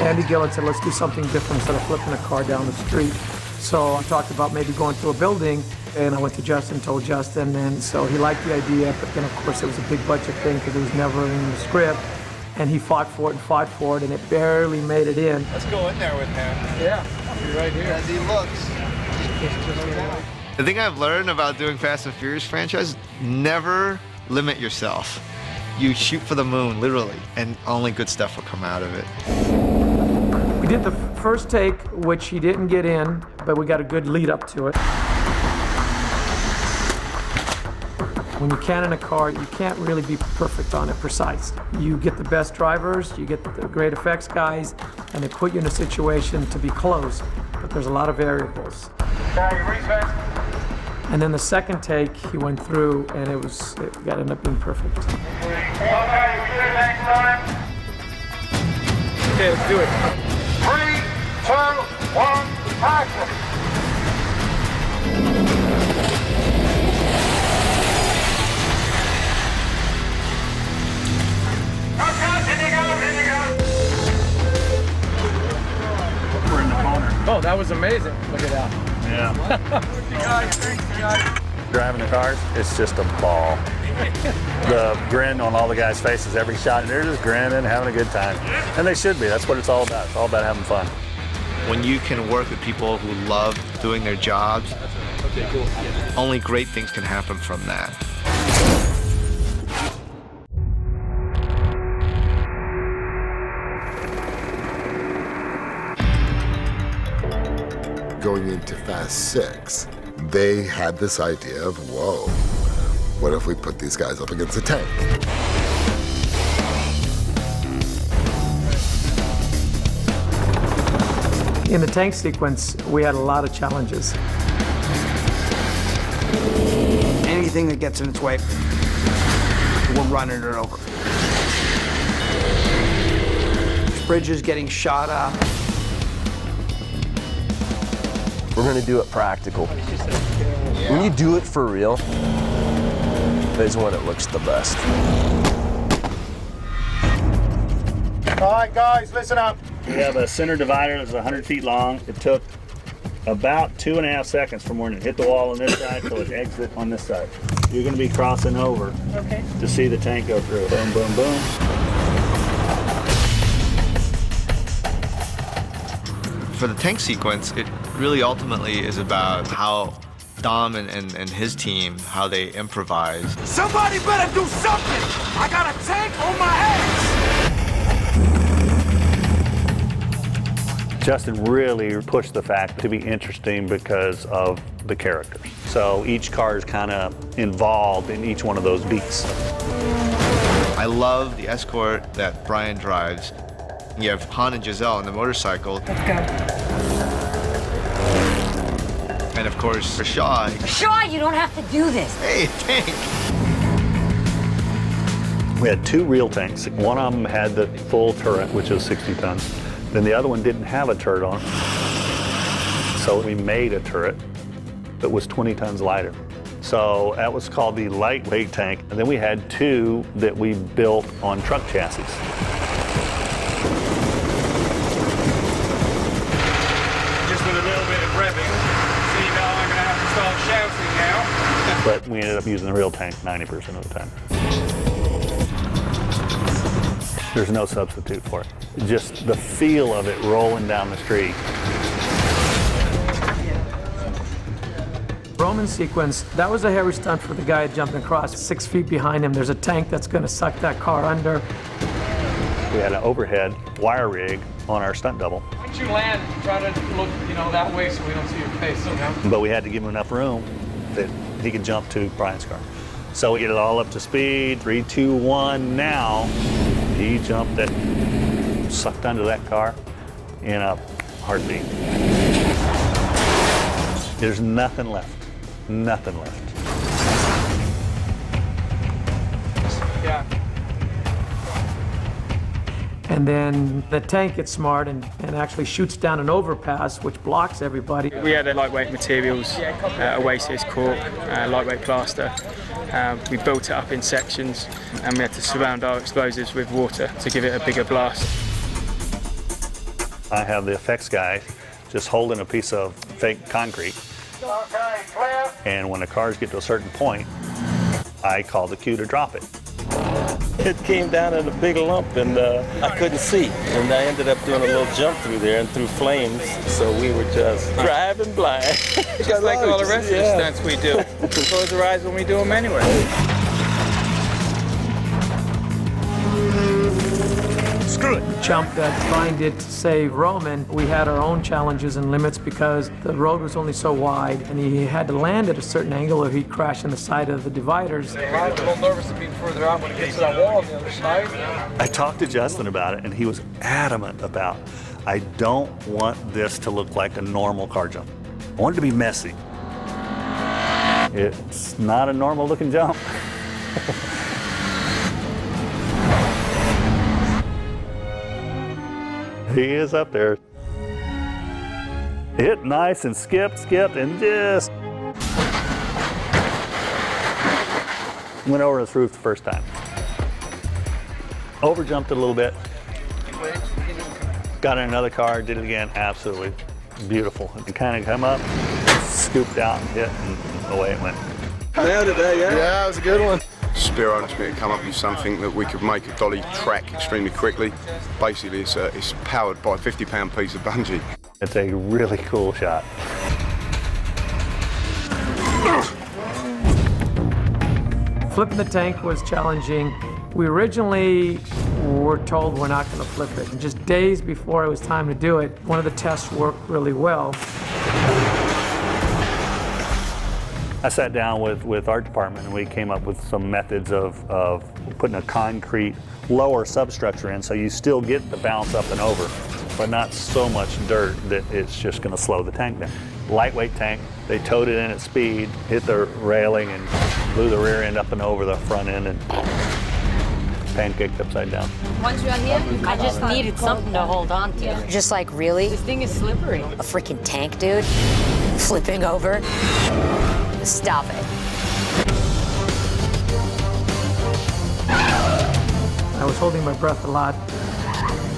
Andy Gillett said, let's do something different instead of flipping a car down the street. So I talked about maybe going to a building, and I went to Justin, told Justin, and so he liked the idea, but then of course it was a big budget thing because it was never in the script, and he fought for it, and it barely made it in. Let's go in there with him. Yeah, Be right here. As he looks. The thing I've learned about doing Fast and Furious franchise, never limit yourself. You shoot for the moon, literally, and only good stuff will come out of it. We did the first take, which he didn't get in, but we got a good lead up to it. When you can in a car, you can't really be perfect on it, precise. You get the best drivers, you get the great effects guys, and they put you in a situation to be close, but there's a lot of variables. And then the second take, he went through, and it ended up being perfect. Okay, let's do it. 3, 2, 1, action. We're in the corner. Oh, that was amazing. Look at that. Yeah. Driving the cars, it's just a ball. The grin on all the guys' faces every shot, they're just grinning, having a good time. And they should be. That's what it's all about. It's all about having fun. When you can work with people who love doing their jobs, only great things can happen from that. Going into Fast 6, they had this idea of, whoa, what if we put these guys up against a tank? In the tank sequence, we had a lot of challenges. Anything that gets in its way, we're running it over. Bridges getting shot up. We're gonna do it practical. When you do it for real, is when it looks the best. All right, guys, listen up. We have a center divider that's 100 feet long. It took about 2.5 seconds from when it hit the wall on this side till it exit on this side. You're gonna be crossing over to see the tank go through. Boom, boom, boom. For the tank sequence, it really ultimately is about how Dom and his team, how they improvise. Somebody better do something! I got a tank on my ass! Justin really pushed the fact to be interesting because of the characters. So each car is kind of involved in each one of those beats. I love the Escort that Brian drives. You have Han and Giselle on the motorcycle. Let's go. And of course, for Shaw. Shaw, you don't have to do this. Hey, tank. We had 2 real tanks. One of them had the full turret, which is 60 tons. Then the other one didn't have a turret on it. So we made a turret that was 20 tons lighter. So that was called the lightweight tank. And then we had 2 that we built on truck chassis. Just with a little bit of revving, so you know I'm gonna have to start shouting now. But we ended up using the real tank 90% of the time. There's no substitute for it. Just the feel of it rolling down the street. Roman sequence, that was a hairy stunt for the guy jumping across. 6 feet behind him, there's a tank that's gonna suck that car under. We had an overhead wire rig on our stunt double. Once you land, try to look, that way so we don't see your face, But we had to give him enough room that he could jump to Brian's car. So we get it all up to speed, 3, 2, 1, now. He jumped it, sucked under that car in a heartbeat. There's nothing left. Nothing left. Yeah. And then the tank gets smart and actually shoots down an overpass, which blocks everybody. We had lightweight materials, Oasis cork, lightweight plaster. We built it up in sections and we had to surround our explosives with water to give it a bigger blast. I have the effects guy just holding a piece of fake concrete. And when the cars get to a certain point, I call the cue to drop it. It came down in a big lump and I couldn't see. And I ended up doing a little jump through there and through flames. So we were just driving blind. Just like all the rest of the stunts we do. Close our eyes when we do them anyway. Screw it. Jump that Brian did to save Roman. We had our own challenges and limits because the road was only so wide and he had to land at a certain angle or he'd crash in the side of the dividers. I'm a little nervous of being further out when it gets to that wall on the other side. I talked to Justin about it and he was adamant about, I don't want this to look like a normal car jump. I want it to be messy. It's not a normal looking jump. He is up there. Hit nice and skipped, and just went over his roof the first time. Overjumped it a little bit. Got in another car, did it again, absolutely beautiful. It kind of come up, scooped out and hit, and away it went. Nailed it there, yeah? Yeah, it was a good one. Spiro asked me to come up with something that we could make a dolly track extremely quickly. Basically, it's powered by a 50-pound piece of bungee. It's a really cool shot. Flipping the tank was challenging. We originally were told we're not going to flip it. And just days before it was time to do it, one of the tests worked really well. I sat down with our department and we came up with some methods of putting a concrete lower substructure in so you still get the bounce up and over, but not so much dirt that it's just going to slow the tank down. Lightweight tank, they towed it in at speed, hit the railing and blew the rear end up and over the front end and pancaked upside down. Once you're here, I just needed something to hold on to. Just like, really? This thing is slippery. A freaking tank, dude. Flipping over. Stop it. I was holding my breath a lot.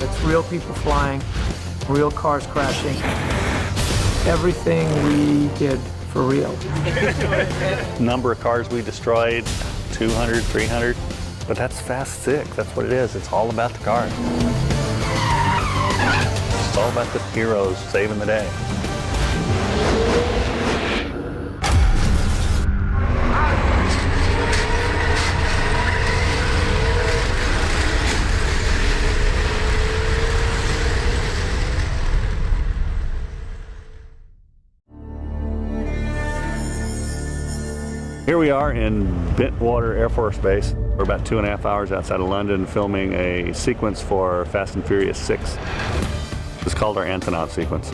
It's real people flying, real cars crashing. Everything we did for real. Number of cars we destroyed, 200, 300, but that's Fast 6. That's what it is. It's all about the cars. It's all about the heroes saving the day. Here we are in Bentwater Air Force Base. We're about 2.5 hours outside of London filming a sequence for Fast and Furious 6. It's called our Antonaut sequence.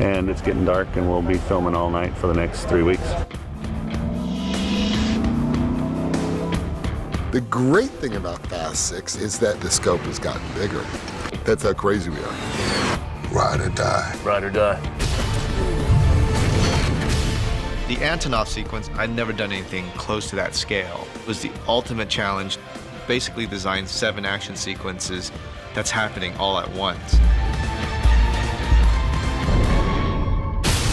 and it's getting dark, and we'll be filming all night for the next 3 weeks. The great thing about Fast 6 is that the scope has gotten bigger. That's how crazy we are. Ride or die. Ride or die. The Antonov sequence, I'd never done anything close to that scale. It was the ultimate challenge. Basically designed 7 action sequences that's happening all at once.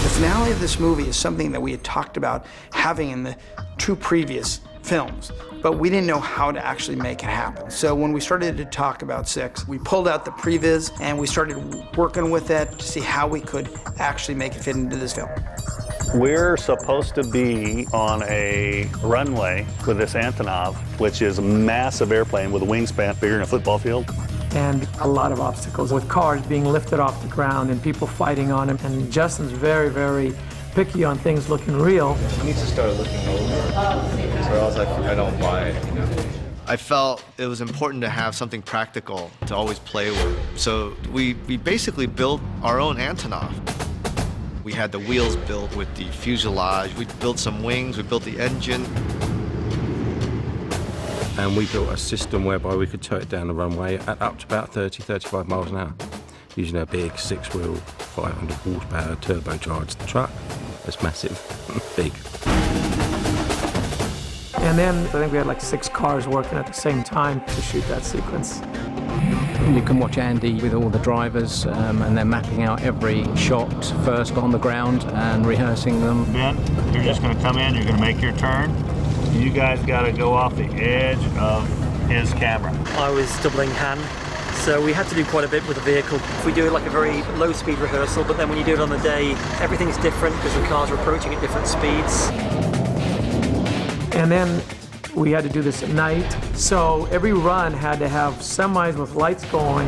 The finale of this movie is something that we had talked about having in the 2 previous films, but we didn't know how to actually make it happen. So when we started to talk about 6, we pulled out the previs and we started working with it to see how we could actually make it fit into this film. We're supposed to be on a runway with this Antonov, which is a massive airplane with a wingspan bigger than a football field. And a lot of obstacles with cars being lifted off the ground and people fighting on them. And Justin's very, very picky on things looking real. I need to start looking over, or else I don't buy it. You know? I felt it was important to have something practical to always play with. So we basically built our own Antonov. We had the wheels built with the fuselage. We built some wings. We built the engine. And we built a system whereby we could tow it down the runway at up to about 30, 35 miles an hour, using a big 6-wheel, 500 horsepower turbocharged truck. It's massive, big. And then I think we had like 6 cars working at the same time to shoot that sequence. You can watch Andy with all the drivers and they're mapping out every shot first on the ground and rehearsing them. Ben, you're just going to come in, you're going to make your turn. You guys got to go off the edge of his camera. I was doubling Han, so we had to do quite a bit with the vehicle. We do like a very low-speed rehearsal, but then when you do it on the day, everything's different because the cars are approaching at different speeds. And then we had to do this at night, so every run had to have semis with lights going.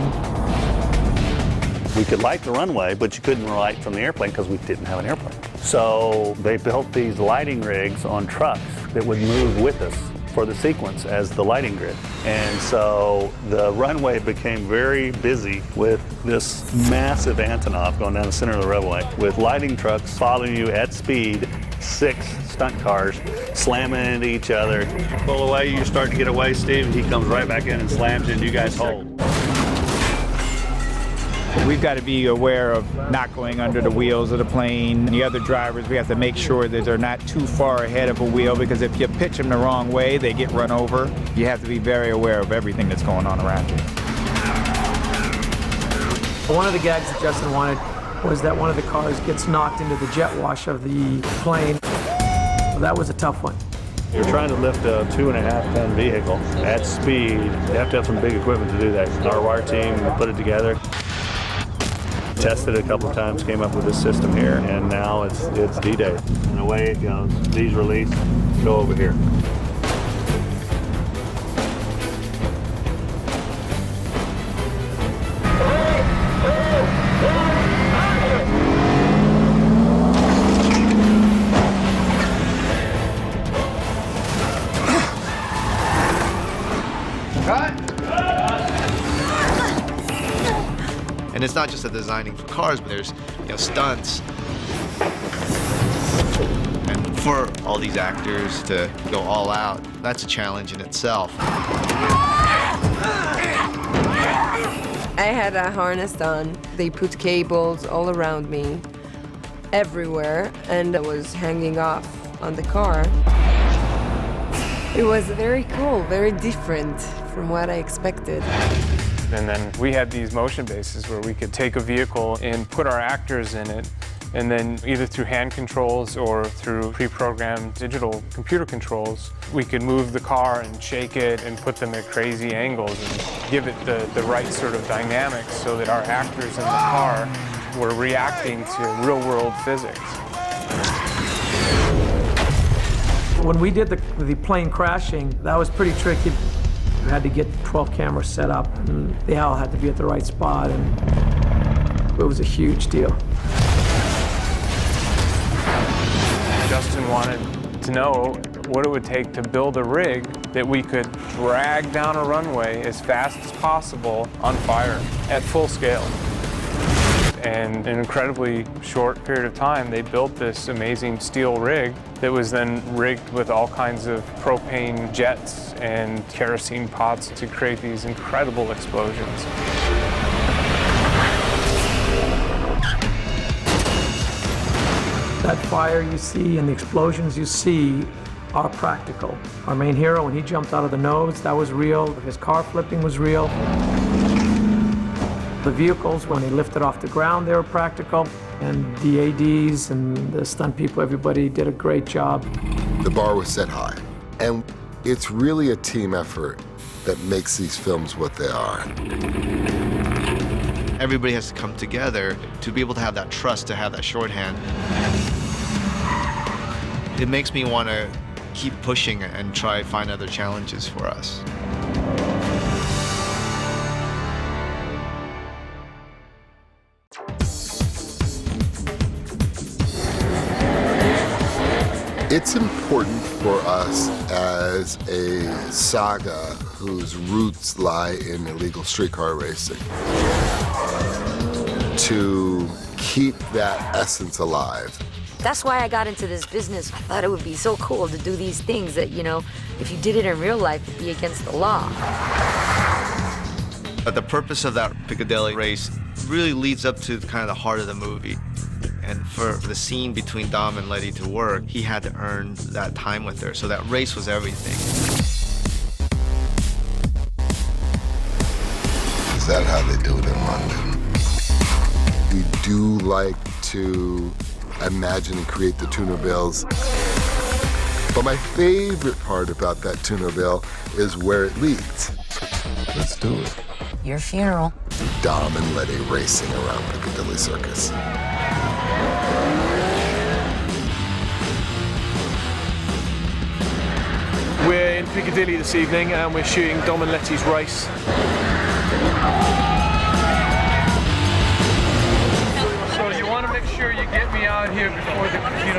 We could light the runway, but you couldn't light from the airplane because we didn't have an airplane. So they built these lighting rigs on trucks that would move with us for the sequence as the lighting grid. And so the runway became very busy with this massive Antonov going down the center of the runway with lighting trucks following you at speed, 6 stunt cars slamming into each other. Pull away, you start to get away, Steve, and he comes right back in and slams you, and you guys hold. We've got to be aware of not going under the wheels of the plane. The other drivers, we have to make sure that they're not too far ahead of a wheel, because if you pitch them the wrong way, they get run over. You have to be very aware of everything that's going on around you. One of the gags that Justin wanted was that one of the cars gets knocked into the jet wash of the plane. Well, that was a tough one. You're trying to lift a 2.5-ton vehicle at speed. You have to have some big equipment to do that. Our team put it together. Tested it a couple of times, came up with this system here, and now it's D-Day. And away it goes. These release, go over here. And it's not just the designing for cars, but there's stunts. And for all these actors to go all out, that's a challenge in itself. I had a harness on. They put cables all around me, everywhere, and I was hanging off on the car. It was very cool, very different from what I expected. And then we had these motion bases where we could take a vehicle and put our actors in it, and then either through hand controls or through pre-programmed digital computer controls, we could move the car and shake it and put them at crazy angles and give it the right sort of dynamics so that our actors in the car were reacting to real-world physics. When we did the plane crashing, that was pretty tricky. We had to get 12 cameras set up, and they all had to be at the right spot, and it was a huge deal. Justin wanted to know what it would take to build a rig that we could drag down a runway as fast as possible on fire at full scale. And in an incredibly short period of time, they built this amazing steel rig that was then rigged with all kinds of propane jets and kerosene pots to create these incredible explosions. That fire you see and the explosions you see are practical. Our main hero, when he jumped out of the nose, that was real. His car flipping was real. The vehicles, when they lifted off the ground, they were practical. And the ADs and the stunt people, everybody did a great job. The bar was set high. And it's really a team effort that makes these films what they are. Everybody has to come together to be able to have that trust, to have that shorthand. It makes me want to keep pushing and try to find other challenges for us. It's important for us as a saga whose roots lie in illegal streetcar racing to keep that essence alive. That's why I got into this business. I thought it would be so cool to do these things that, you know, if you did it in real life, it'd be against the law. But the purpose of that Piccadilly race really leads up to kind of the heart of the movie. And for the scene between Dom and Letty to work, he had to earn that time with her. So that race was everything. Is that how they do it in London? We do like to imagine and create the tuner bills. But my favorite part about that tuner bill is where it leads. Let's do it. Your funeral. Dom and Letty racing around Piccadilly Circus. We're in Piccadilly this evening and we're shooting Dom and Letty's race. So you want to make sure you get me out here before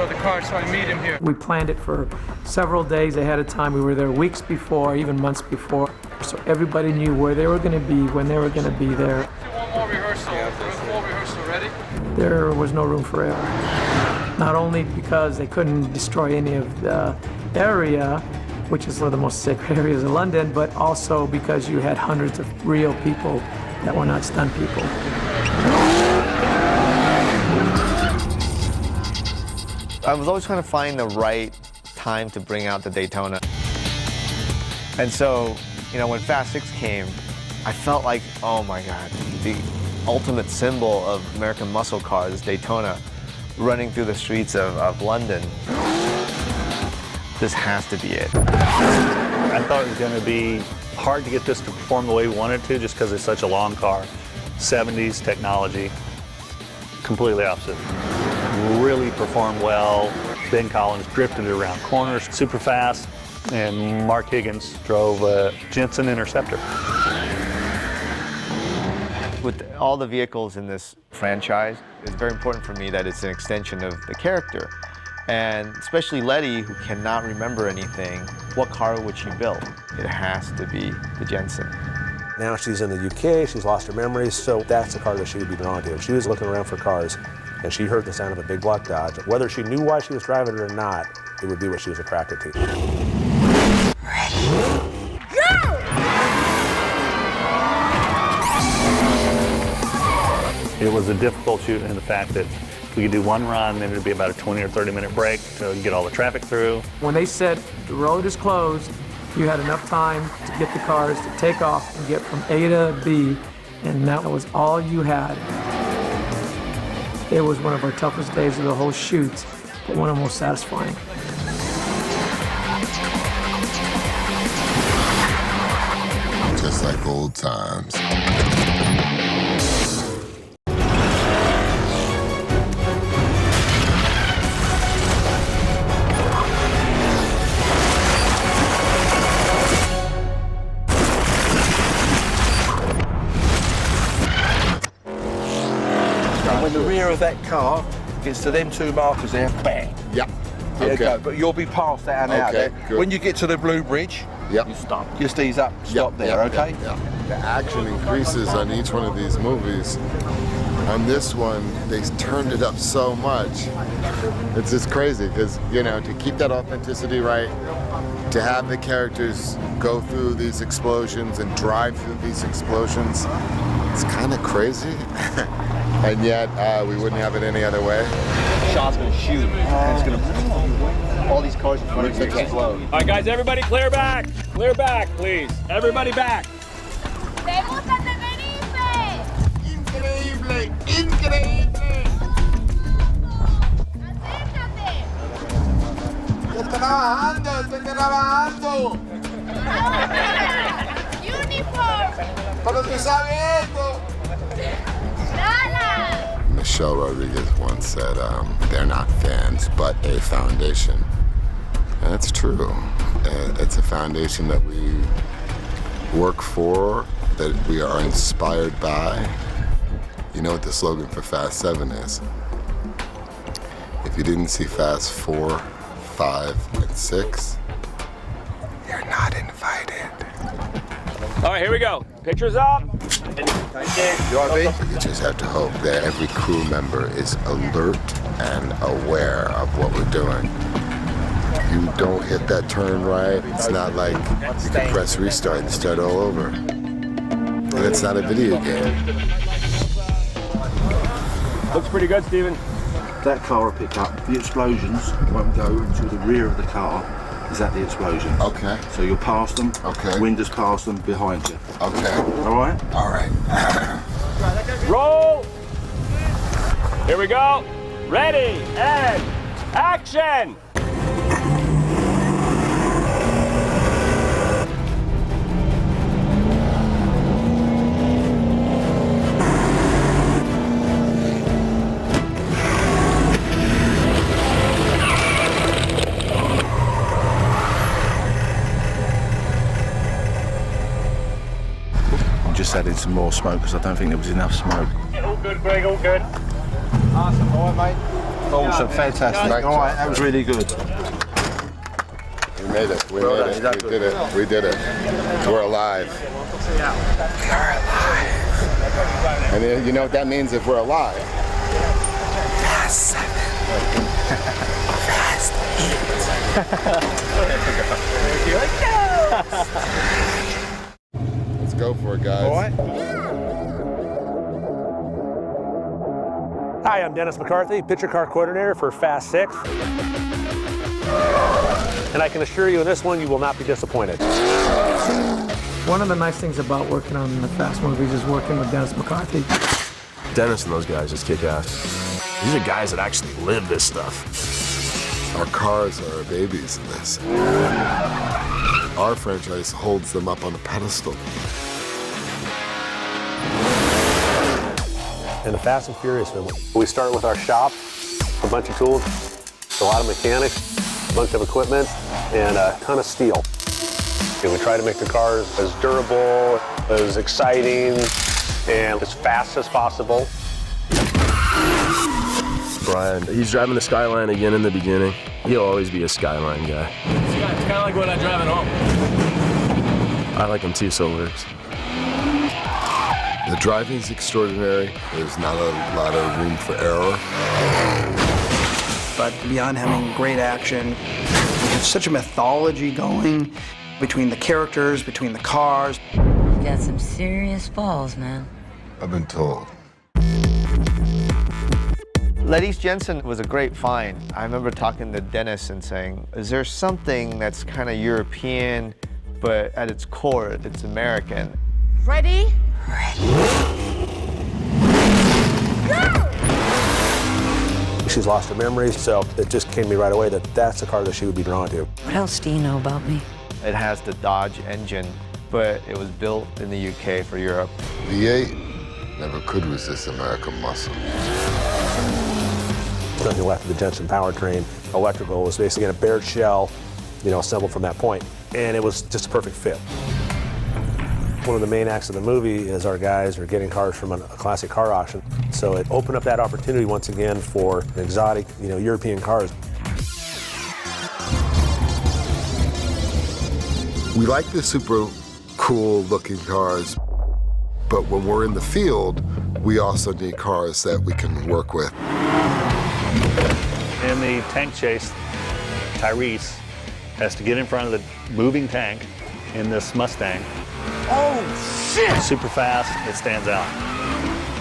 the car, so I meet him here. We planned it for several days ahead of time. We were there weeks before, even months before. So everybody knew where they were going to be, when they were going to be there. One more rehearsal. Full rehearsal, ready? There was no room for error. Not only because they couldn't destroy any of the area, which is one of the most sacred areas in London, but also because you had hundreds of real people that were not stunt people. I was always trying to find the right time to bring out the Daytona. And so, you know, when Fast 6 came, I felt like, oh my God, the ultimate symbol of American muscle cars is Daytona running through the streets of London. This has to be it. I thought it was going to be hard to get this to perform the way we wanted to just because it's such a long car. 70s technology, completely opposite. Really performed well. Ben Collins drifted around corners super fast, and Mark Higgins drove a Jensen Interceptor. With all the vehicles in this franchise, it's very important for me that it's an extension of the character. And especially Letty, who cannot remember anything, what car would she build? It has to be the Jensen. Now she's in the UK, she's lost her memories, so that's the car that she would be drawn to. If she was looking around for cars and she heard the sound of a big black Dodge, whether she knew why she was driving it or not, it would be what she was attracted to. It was a difficult shoot in the fact that we could do one run, then it'd be about a 20 or 30-minute break to get all the traffic through. When they said the road is closed, you had enough time to get the cars to take off and get from A to B, and that was all you had. It was one of our toughest days of the whole shoot, but one of the most satisfying. Just like old times. When the rear of that car gets to them two markers there, bang. Yep. There you Okay. go. But you'll be past that and out Okay, there. good. When you get to the blue bridge, Yep. you stop. Just ease up, stop there, okay? The action increases on each one of these movies On this one, they turned it up so much. It's just crazy because, you know, to keep that authenticity right, to have the characters go through these explosions and drive through these explosions, it's kind of crazy. And yet, we wouldn't have it any other way. Shot's gonna shoot, and it's gonna, all these cars in front of you explode. All right, guys, everybody clear back. Clear back, please. Everybody back. Increíble, increíble. Estoy trabajando. Uniform. Pero tú sabes esto. Michelle Rodriguez once said, they're not fans, but a foundation. And that's true. It's a foundation that we work for, that we are inspired by. You know what the slogan for Fast 7 is? If you didn't see Fast 4, 5, and 6, you're not invited. All right, here we go. Pictures up. You want me? You just have to hope that every crew member is alert and aware of what we're doing. You don't hit that turn right, it's not like you can press restart and start all over. And it's not a video game. Looks pretty good, Steven. That car will pick up. The explosions won't go until the rear of the car is at the explosions. Okay. So you'll pass them. Okay. Windows past them behind you. Okay. All right? All right. Roll. Here we go. Ready and action. Just adding some more smoke because I don't think there was enough smoke. All good, Greg, all good. Awesome, all right, mate. Awesome, fantastic. Nice all right, job. that was really good. We made it. We made it. We did it. We did it. We're alive. We're alive. And you know what that means if we're alive? Fast 7. Fast 8. Let's go for it, guys. All right. Hi, I'm Dennis McCarthy, picture car coordinator for Fast 6. And I can assure you in this one, you will not be disappointed. One of the nice things about working on the Fast movies is working with Dennis McCarthy. Dennis and those guys just kick ass. These are guys that actually live this stuff. Our cars are our babies in this. Our franchise holds them up on a pedestal. In the Fast and Furious film, we start with our shop, a bunch of tools, a lot of mechanics, a bunch of equipment, and a ton of steel. And we try to make the cars as durable, as exciting, and as fast as possible. Brian, he's driving the Skyline again in the beginning. He'll always be a Skyline guy. It's kind of like what I drive at home. I like him too, so it works. The driving's extraordinary. There's not a lot of room for error. But beyond having great action, we have such a mythology going between the characters, between the cars. You got some serious balls, man. I've been told. Lettice Jensen was a great find. I remember talking to Dennis and saying, is there something that's kind of European, but at its core, it's American? Ready? She's lost her memories, so it just came to me right away that that's a car that she would be drawn to. What else do you know about me? It has the Dodge engine, but it was built in the UK for Europe. V8 never could resist American muscle. Nothing left of the Jensen powertrain. Electrical was basically in a bare shell, assembled from that point. And it was just a perfect fit. One of the main acts of the movie is our guys are getting cars from a classic car auction. So it opened up that opportunity once again for exotic, European cars. We like the super cool looking cars, but when we're in the field, we also need cars that we can work with. In the tank chase, Tyrese has to get in front of the moving tank in this Mustang. Oh, shit! Super fast, it stands out.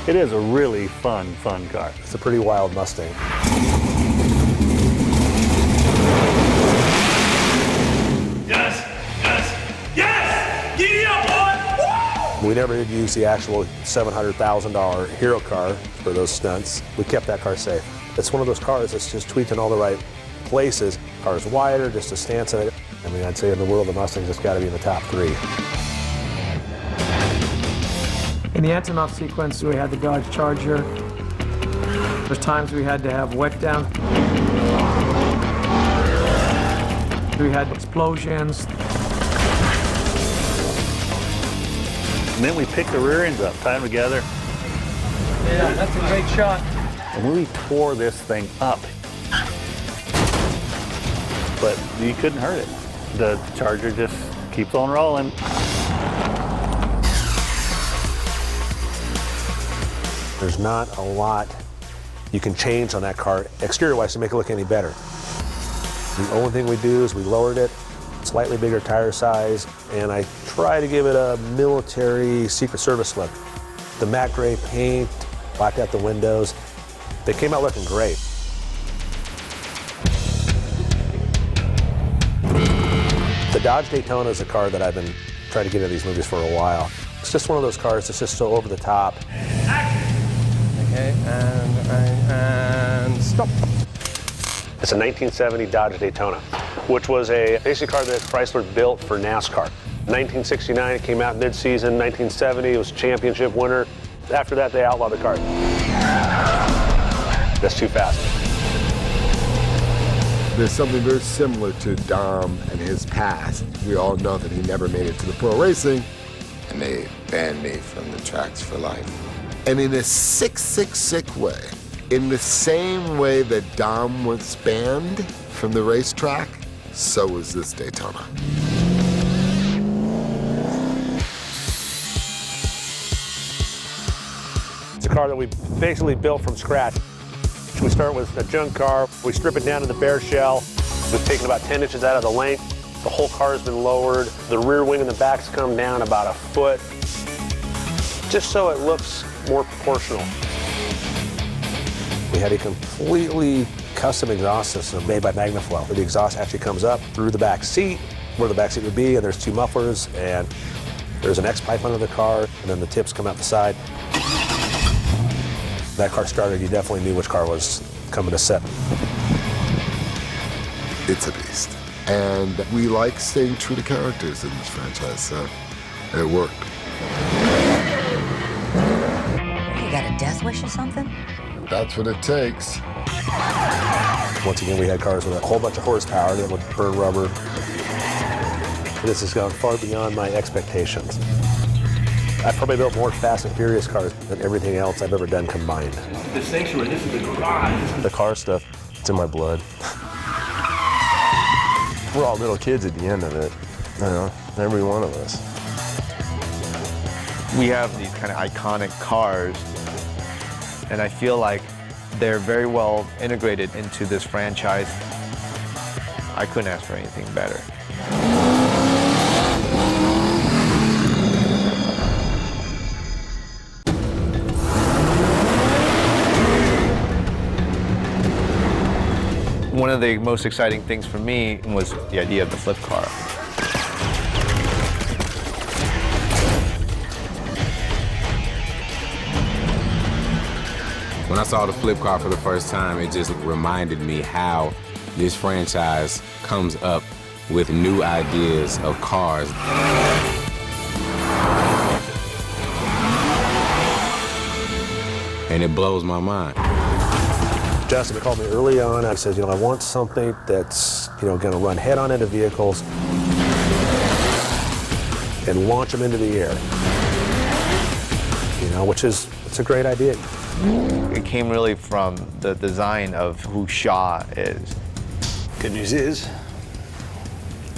It is a really fun car. It's a pretty wild Mustang. Yes! Yes! Yes! Giddy up, boy! We never did use the actual $700,000 hero car for those stunts. We kept that car safe. It's one of those cars that's just tweaked in all the right places. Car's wider, just a stance in it. I mean, I'd say in the world of Mustangs, it's got to be in the top 3. In the Antonov sequence, we had the Dodge Charger. There's times we had to have wet down. We had explosions. And then we pick the rear ends up, tie them together. Yeah, that's a great shot. And we tore this thing up. But you couldn't hurt it. The Charger just keeps on rolling. There's not a lot you can change on that car exterior-wise to make it look any better. The only thing we do is we lowered it, slightly bigger tire size, and I try to give it a military Secret Service look. The matte gray paint, blacked out the windows. They came out looking great. The Dodge Daytona is a car that I've been trying to get into these movies for a while. It's just one of those cars that's just so over the top. Okay, and stop. It's a 1970 Dodge Daytona, which was a basic car that Chrysler built for NASCAR. 1969, it came out mid-season. 1970, it was a championship winner. After that, they outlawed the car. That's too fast. There's something very similar to Dom and his past. We all know that he never made it to the pro racing. And they banned me from the tracks for life. And in a sick way, in the same way that Dom was banned from the racetrack, so was this Daytona. It's a car that we basically built from scratch. We start with a junk car, we strip it down to the bare shell. We've taken about 10 inches out of the length. The whole car has been lowered. The rear wing and the back's come down about a foot, just so it looks more proportional. We had a completely custom exhaust system made by MagnaFlow, where the exhaust actually comes up through the back seat, where the back seat would be, and there's 2 mufflers, and there's an X-pipe under the car, and then the tips come out the side. That car started, you definitely knew which car was coming to set. It's a beast. And we like staying true to characters in this franchise, so it worked. You got a death wish or something? That's what it takes. Once again, we had cars with a whole bunch of horsepower that would burn rubber. This has gone far beyond my expectations. I've probably built more Fast and Furious cars than everything else I've ever done combined. The sanctuary, this is the garage. The car stuff, it's in my blood. We're all little kids at the end of it, you know, every one of us. We have these kind of iconic cars, and I feel like they're very well integrated into this franchise. I couldn't ask for anything better. One of the most exciting things for me was the idea of the flip car. When I saw the flip car for the first time, it just reminded me how this franchise comes up with new ideas of cars. And it blows my mind. Justin called me early on. I said, I want something that's, going to run head-on into vehicles and launch them into the air. Which is, it's a great idea. It came really from the design of who Shaw is. Good news is,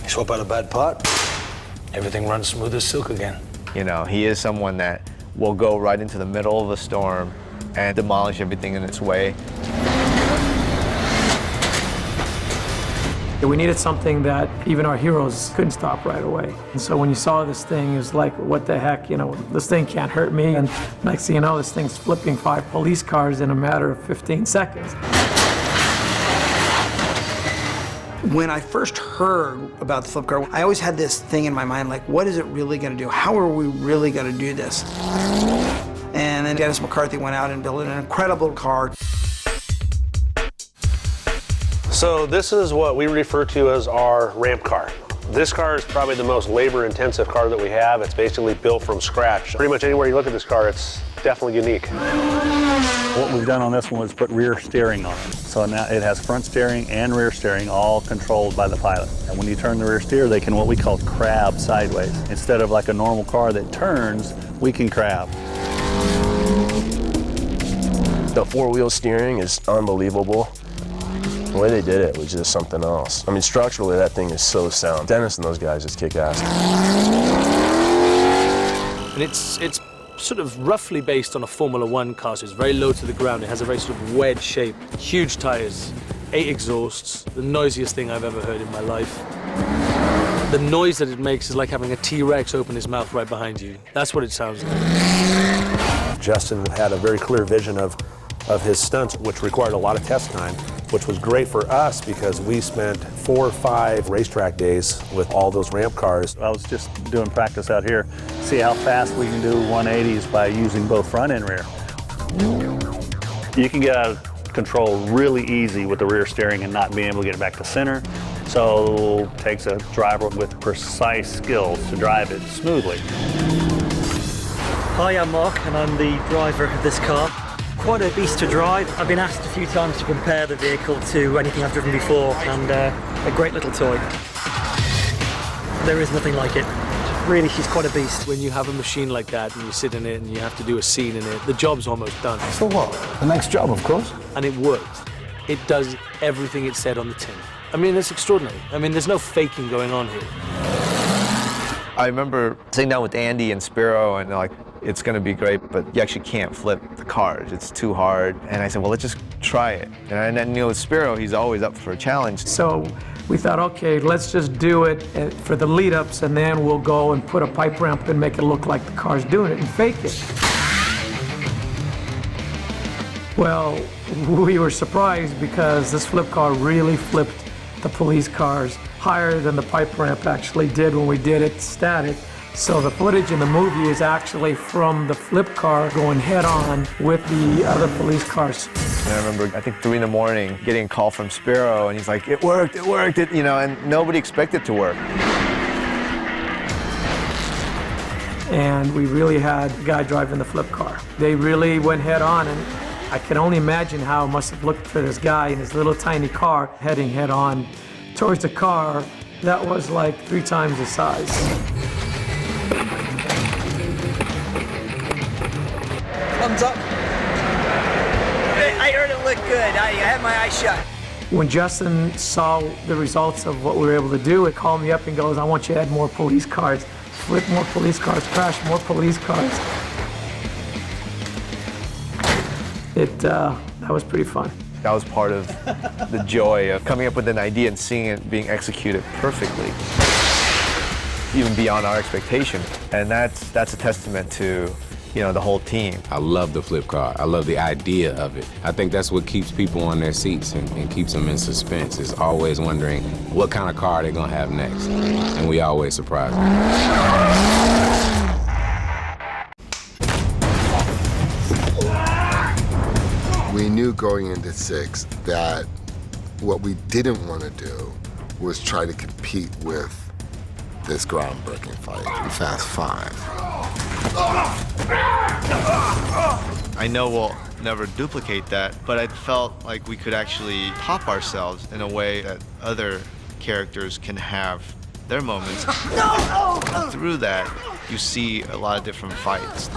you swap out a bad part, everything runs smooth as silk again. He is someone that will go right into the middle of a storm and demolish everything in its way. We needed something that even our heroes couldn't stop right away. And so when you saw this thing, it was like, what the heck, you know, this thing can't hurt me. And next thing you know, this thing's flipping 5 police cars in a matter of 15 seconds. When I first heard about the flip car, I always had this thing in my mind, like, what is it really gonna do? How are we really gonna do this? And then Dennis McCarthy went out and built an incredible car. So this is what we refer to as our ramp car. This car is probably the most labor-intensive car that we have. It's basically built from scratch. Pretty much anywhere you look at this car, it's definitely unique. What we've done on this one was put rear steering on it. So now it has front steering and rear steering, all controlled by the pilot. And when you turn the rear steer, they can what we call crab sideways. Instead of like a normal car that turns, we can crab. The 4-wheel steering is unbelievable. The way they did it was just something else. I mean, structurally, that thing is so sound. Dennis and those guys just kick ass. And it's sort of roughly based on a Formula 1 car, so it's very low to the ground. It has a very sort of wedge shape, huge tires, 8 exhausts, the noisiest thing I've ever heard in my life. The noise that it makes is like having a T-Rex open his mouth right behind you. That's what it sounds like. Justin had a very clear vision of his stunts, which required a lot of test time, which was great for us because we spent 4 or 5 racetrack days with all those ramp cars. I was just doing practice out here, see how fast we can do 180s by using both front and rear. You can get out of control really easy with the rear steering and not being able to get it back to center. So it takes a driver with precise skills to drive it smoothly. Hi, I'm Mark and I'm the driver of this car. Quite a beast to drive. I've been asked a few times to compare the vehicle to anything I've driven before, and a great little toy. There is nothing like it. Really, she's quite a beast. When you have a machine like that and you sit in it and you have to do a scene in it, the job's almost done. So what? The next job, of course. And it works. It does everything it said on the tin. I mean, it's extraordinary. I mean, there's no faking going on here. I remember sitting down with Andy and Spiro and like, it's gonna be great, but you actually can't flip the cars. It's too hard. And I said, well, let's just try it. And then, you know, with Spiro, he's always up for a challenge. So we thought, okay, let's just do it for the lead-ups, and then we'll go and put a pipe ramp and make it look like the car's doing it and fake it. Well, we were surprised because this flip car really flipped the police cars higher than the pipe ramp actually did when we did it static. So the footage in the movie is actually from the flip car going head-on with the other police cars. And I remember, I think 3 in the morning, getting a call from Spiro, and he's like, it worked, you know, and nobody expected it to work. And we really had the guy driving the flip car. They really went head-on, and I can only imagine how it must have looked for this guy in his little tiny car heading head-on towards a car that was like 3 times the size. Thumbs up. I heard it looked good. I had my eyes shut. When Justin saw the results of what we were able to do, it called me up and goes, I want you to add more police cars, flip more police cars, crash more police cars. That was pretty fun. That was part of the joy of coming up with an idea and seeing it being executed perfectly, even beyond our expectation. And that's a testament to, you know, the whole team. I love the flip car. I love the idea of it. I think that's what keeps people on their seats and keeps them in suspense, is always wondering what kind of car they're gonna have next. And we always surprise them. We knew going into 6 that what we didn't want to do was try to compete with this groundbreaking fight in Fast 5. I know we'll never duplicate that, but I felt like we could actually top ourselves in a way that other characters can have their moments. And through that, you see a lot of different fights.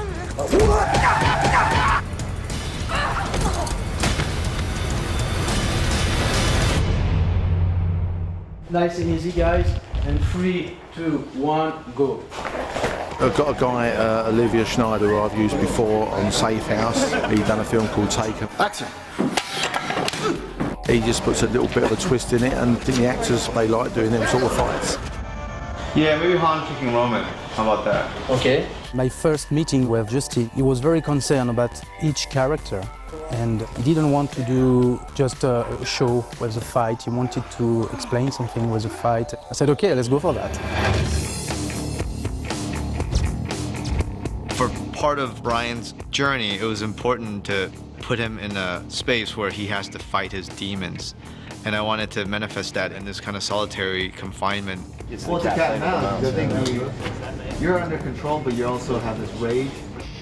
Nice and easy, guys. And 3, 2, 1, go. I've got a guy, Olivia Schneider, who I've used before on Safe House. He's done a film called Taken. Action! He just puts a little bit of a twist in it, and I think the actors, they like doing them sort of fights. Yeah, maybe Han kicking Roman. How about that? Okay. My first meeting with Justy, he was very concerned about each character, and he didn't want to do just a show with a fight. He wanted to explain something with a fight. I said, okay, let's go for that. For part of Brian's journey, it was important to put him in a space where he has to fight his demons. And I wanted to manifest that in this kind of solitary confinement. Well, it's a cat and mouse. I think you're under control, but you also have this rage.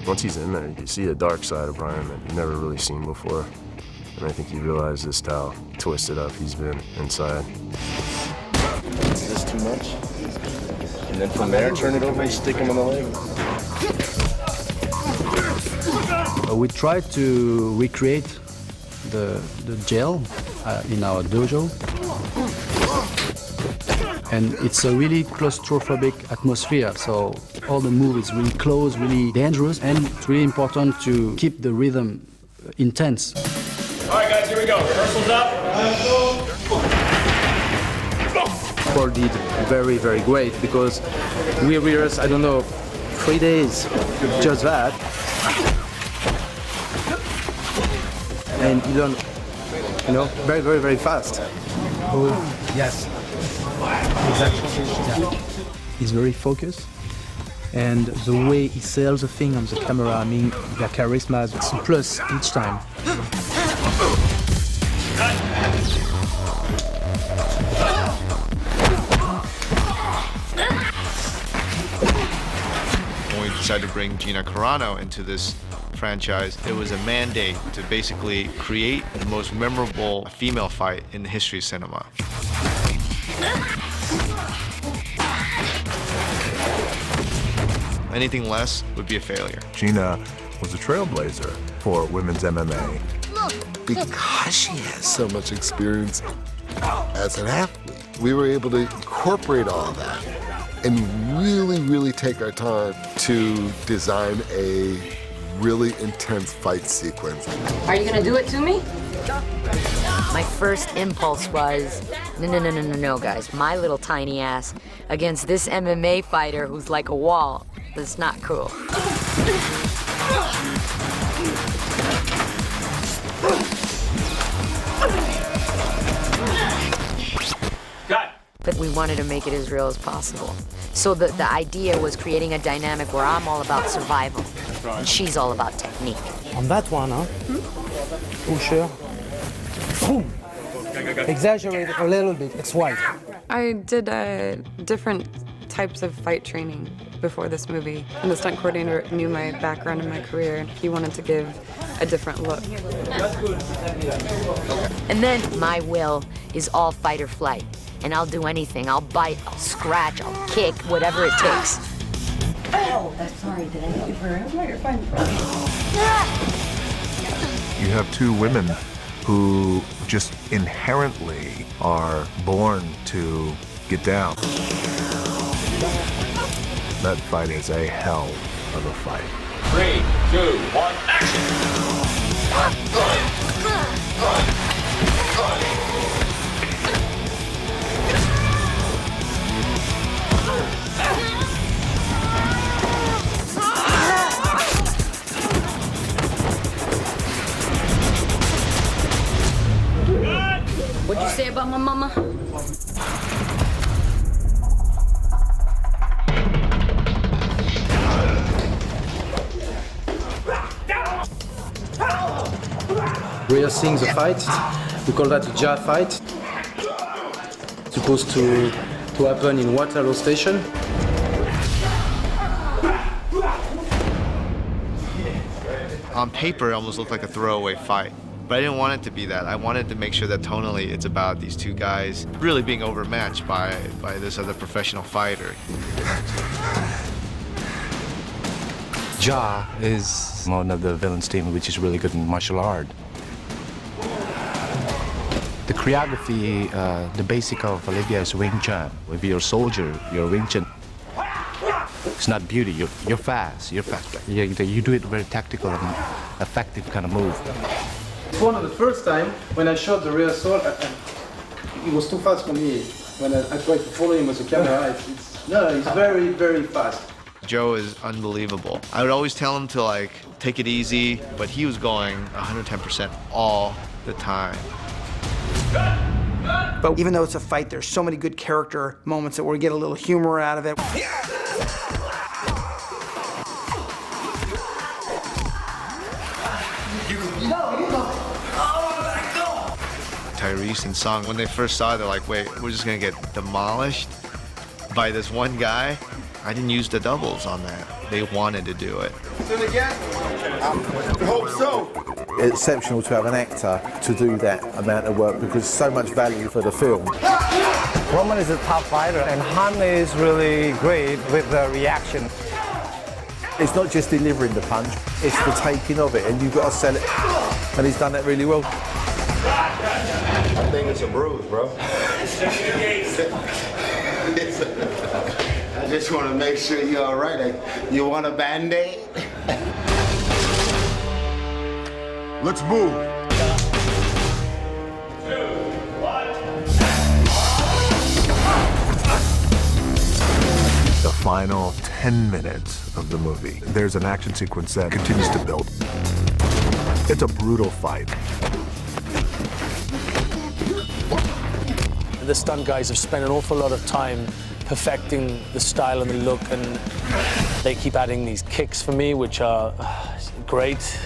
Once he's in there, you can see a dark side of Brian that you've never really seen before. And I think you realize just how twisted up he's been inside. Is this too much? And then from there, turn it over and stick him in the leg. We tried to recreate the jail in our dojo. And it's a really claustrophobic atmosphere, so all the move is really close, really dangerous, and it's really important to keep the rhythm intense. All right, guys, here we go. Rehearsal's up. Paul did very, very great because we rehearsed, I don't know, 3 days, just that. And he learned, you know, very, very, very fast. Oh, yes. Exactly. Yeah. He's very focused, and the way he sells the thing on the camera, I mean, the charisma is a plus each time. When we decided to bring Gina Carano into this franchise, it was a mandate to basically create the most memorable female fight in the history of cinema. Anything less would be a failure. Gina was a trailblazer for women's MMA. Because she has so much experience as an athlete, we were able to incorporate all of that and really, really take our time to design a really intense fight sequence. Are you gonna do it to me? My first impulse was, no, guys. My little tiny ass against this MMA fighter who's like a wall. That's not cool. But we wanted to make it as real as possible. So the idea was creating a dynamic where I'm all about survival, and she's all about technique. On that one, huh? Pusher. Boom. Exaggerate a little bit, it's white. I did different types of fight training before this movie, and the stunt coordinator knew my background and my career, and he wanted to give a different look. And then my will is all fight or flight, and I'll do anything. I'll bite, I'll scratch, I'll kick, whatever it takes. Oh, I'm sorry, did I hit you for real? No, you're fine. You have two women who just inherently are born to get down. That fight is a hell of a fight. 3, 2, 1, action! What'd you say about my mama? Rehearsing the fight, we call that a jar fight. It's supposed to happen in Waterloo Station. On paper, it almost looked like a throwaway fight. But I didn't want it to be that. I wanted to make sure that tonally it's about these two guys really being overmatched by this other professional fighter. Ja is one of the villains team which is really good in martial art. The choreography, the basic of Olivia is Wing Chun. If you're a soldier, you're Wing Chun. It's not beauty. You're fast. You're fast. You do it very tactical and effective kind of move. It's one of the first time when I shot the real sword, it was too fast for me. When I tried to follow him with the camera, he's very, very fast. Joe is unbelievable. I would always tell him to like take it easy, but he was going 110% all the time. But even though it's a fight, there's so many good character moments that we get a little humor out of it. Tyrese and Song, when they first saw it, they're like, wait, we're just gonna get demolished by this one guy? I didn't use the doubles on that. They wanted to do it. Do it again? I hope so. It's exceptional to have an actor to do that amount of work because so much value for the film. Roman is a top fighter, and Han is really great with the reaction. It's not just delivering the punch, it's the taking of it, and you've got to sell it. And he's done that really well. I think it's a bruise, bro. I just want to make sure you're all right. You want a Band-Aid? Let's move. 2, 1. The final 10 minutes of the movie, there's an action sequence that continues to build. It's a brutal fight. The stunt guys have spent an awful lot of time perfecting the style and the look, and they keep adding these kicks for me, which are great.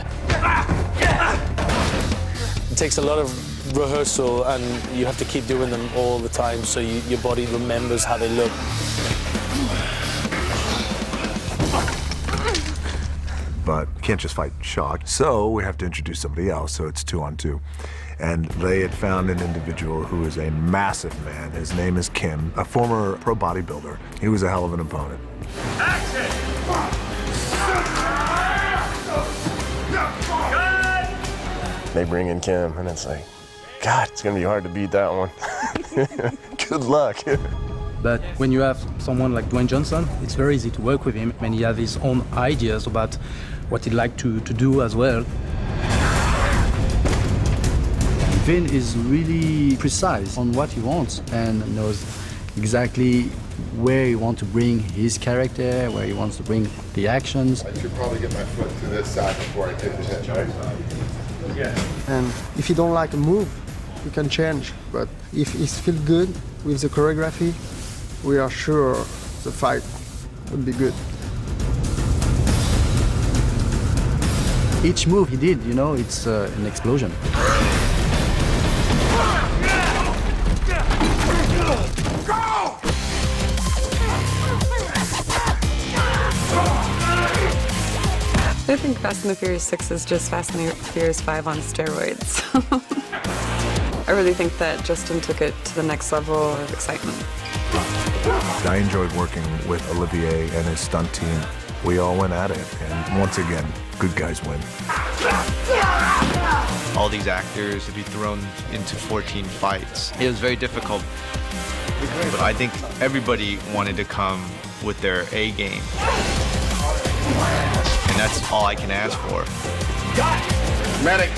It takes a lot of rehearsal, and you have to keep doing them all the time so your body remembers how they look. But you can't just fight shock, so we have to introduce somebody else, so it's 2-on-2. And they had found an individual who is a massive man. His name is Kim, a former pro bodybuilder. He was a hell of an opponent. They bring in Kim, and it's like, God, it's gonna be hard to beat that one. Good luck. But when you have someone like Dwayne Johnson, it's very easy to work with him, and he has his own ideas about what he'd like to do as well. Vin is really precise on what he wants and knows exactly where he wants to bring his character, where he wants to bring the actions. I should probably get my foot to this side before I take the hit. And if you don't like a move, you can change. But if it feels good with the choreography, we are sure the fight will be good. Each move he did, you know, it's an explosion. I think Fast and the Furious 6 is just Fast and the Furious 5 on steroids. I really think that Justin took it to the next level of excitement. I enjoyed working with Olivier and his stunt team. We all went at it, and once again, good guys win. All these actors to be thrown into 14 fights. It was very difficult, but I think everybody wanted to come with their A game. And that's all I can ask for. Medic!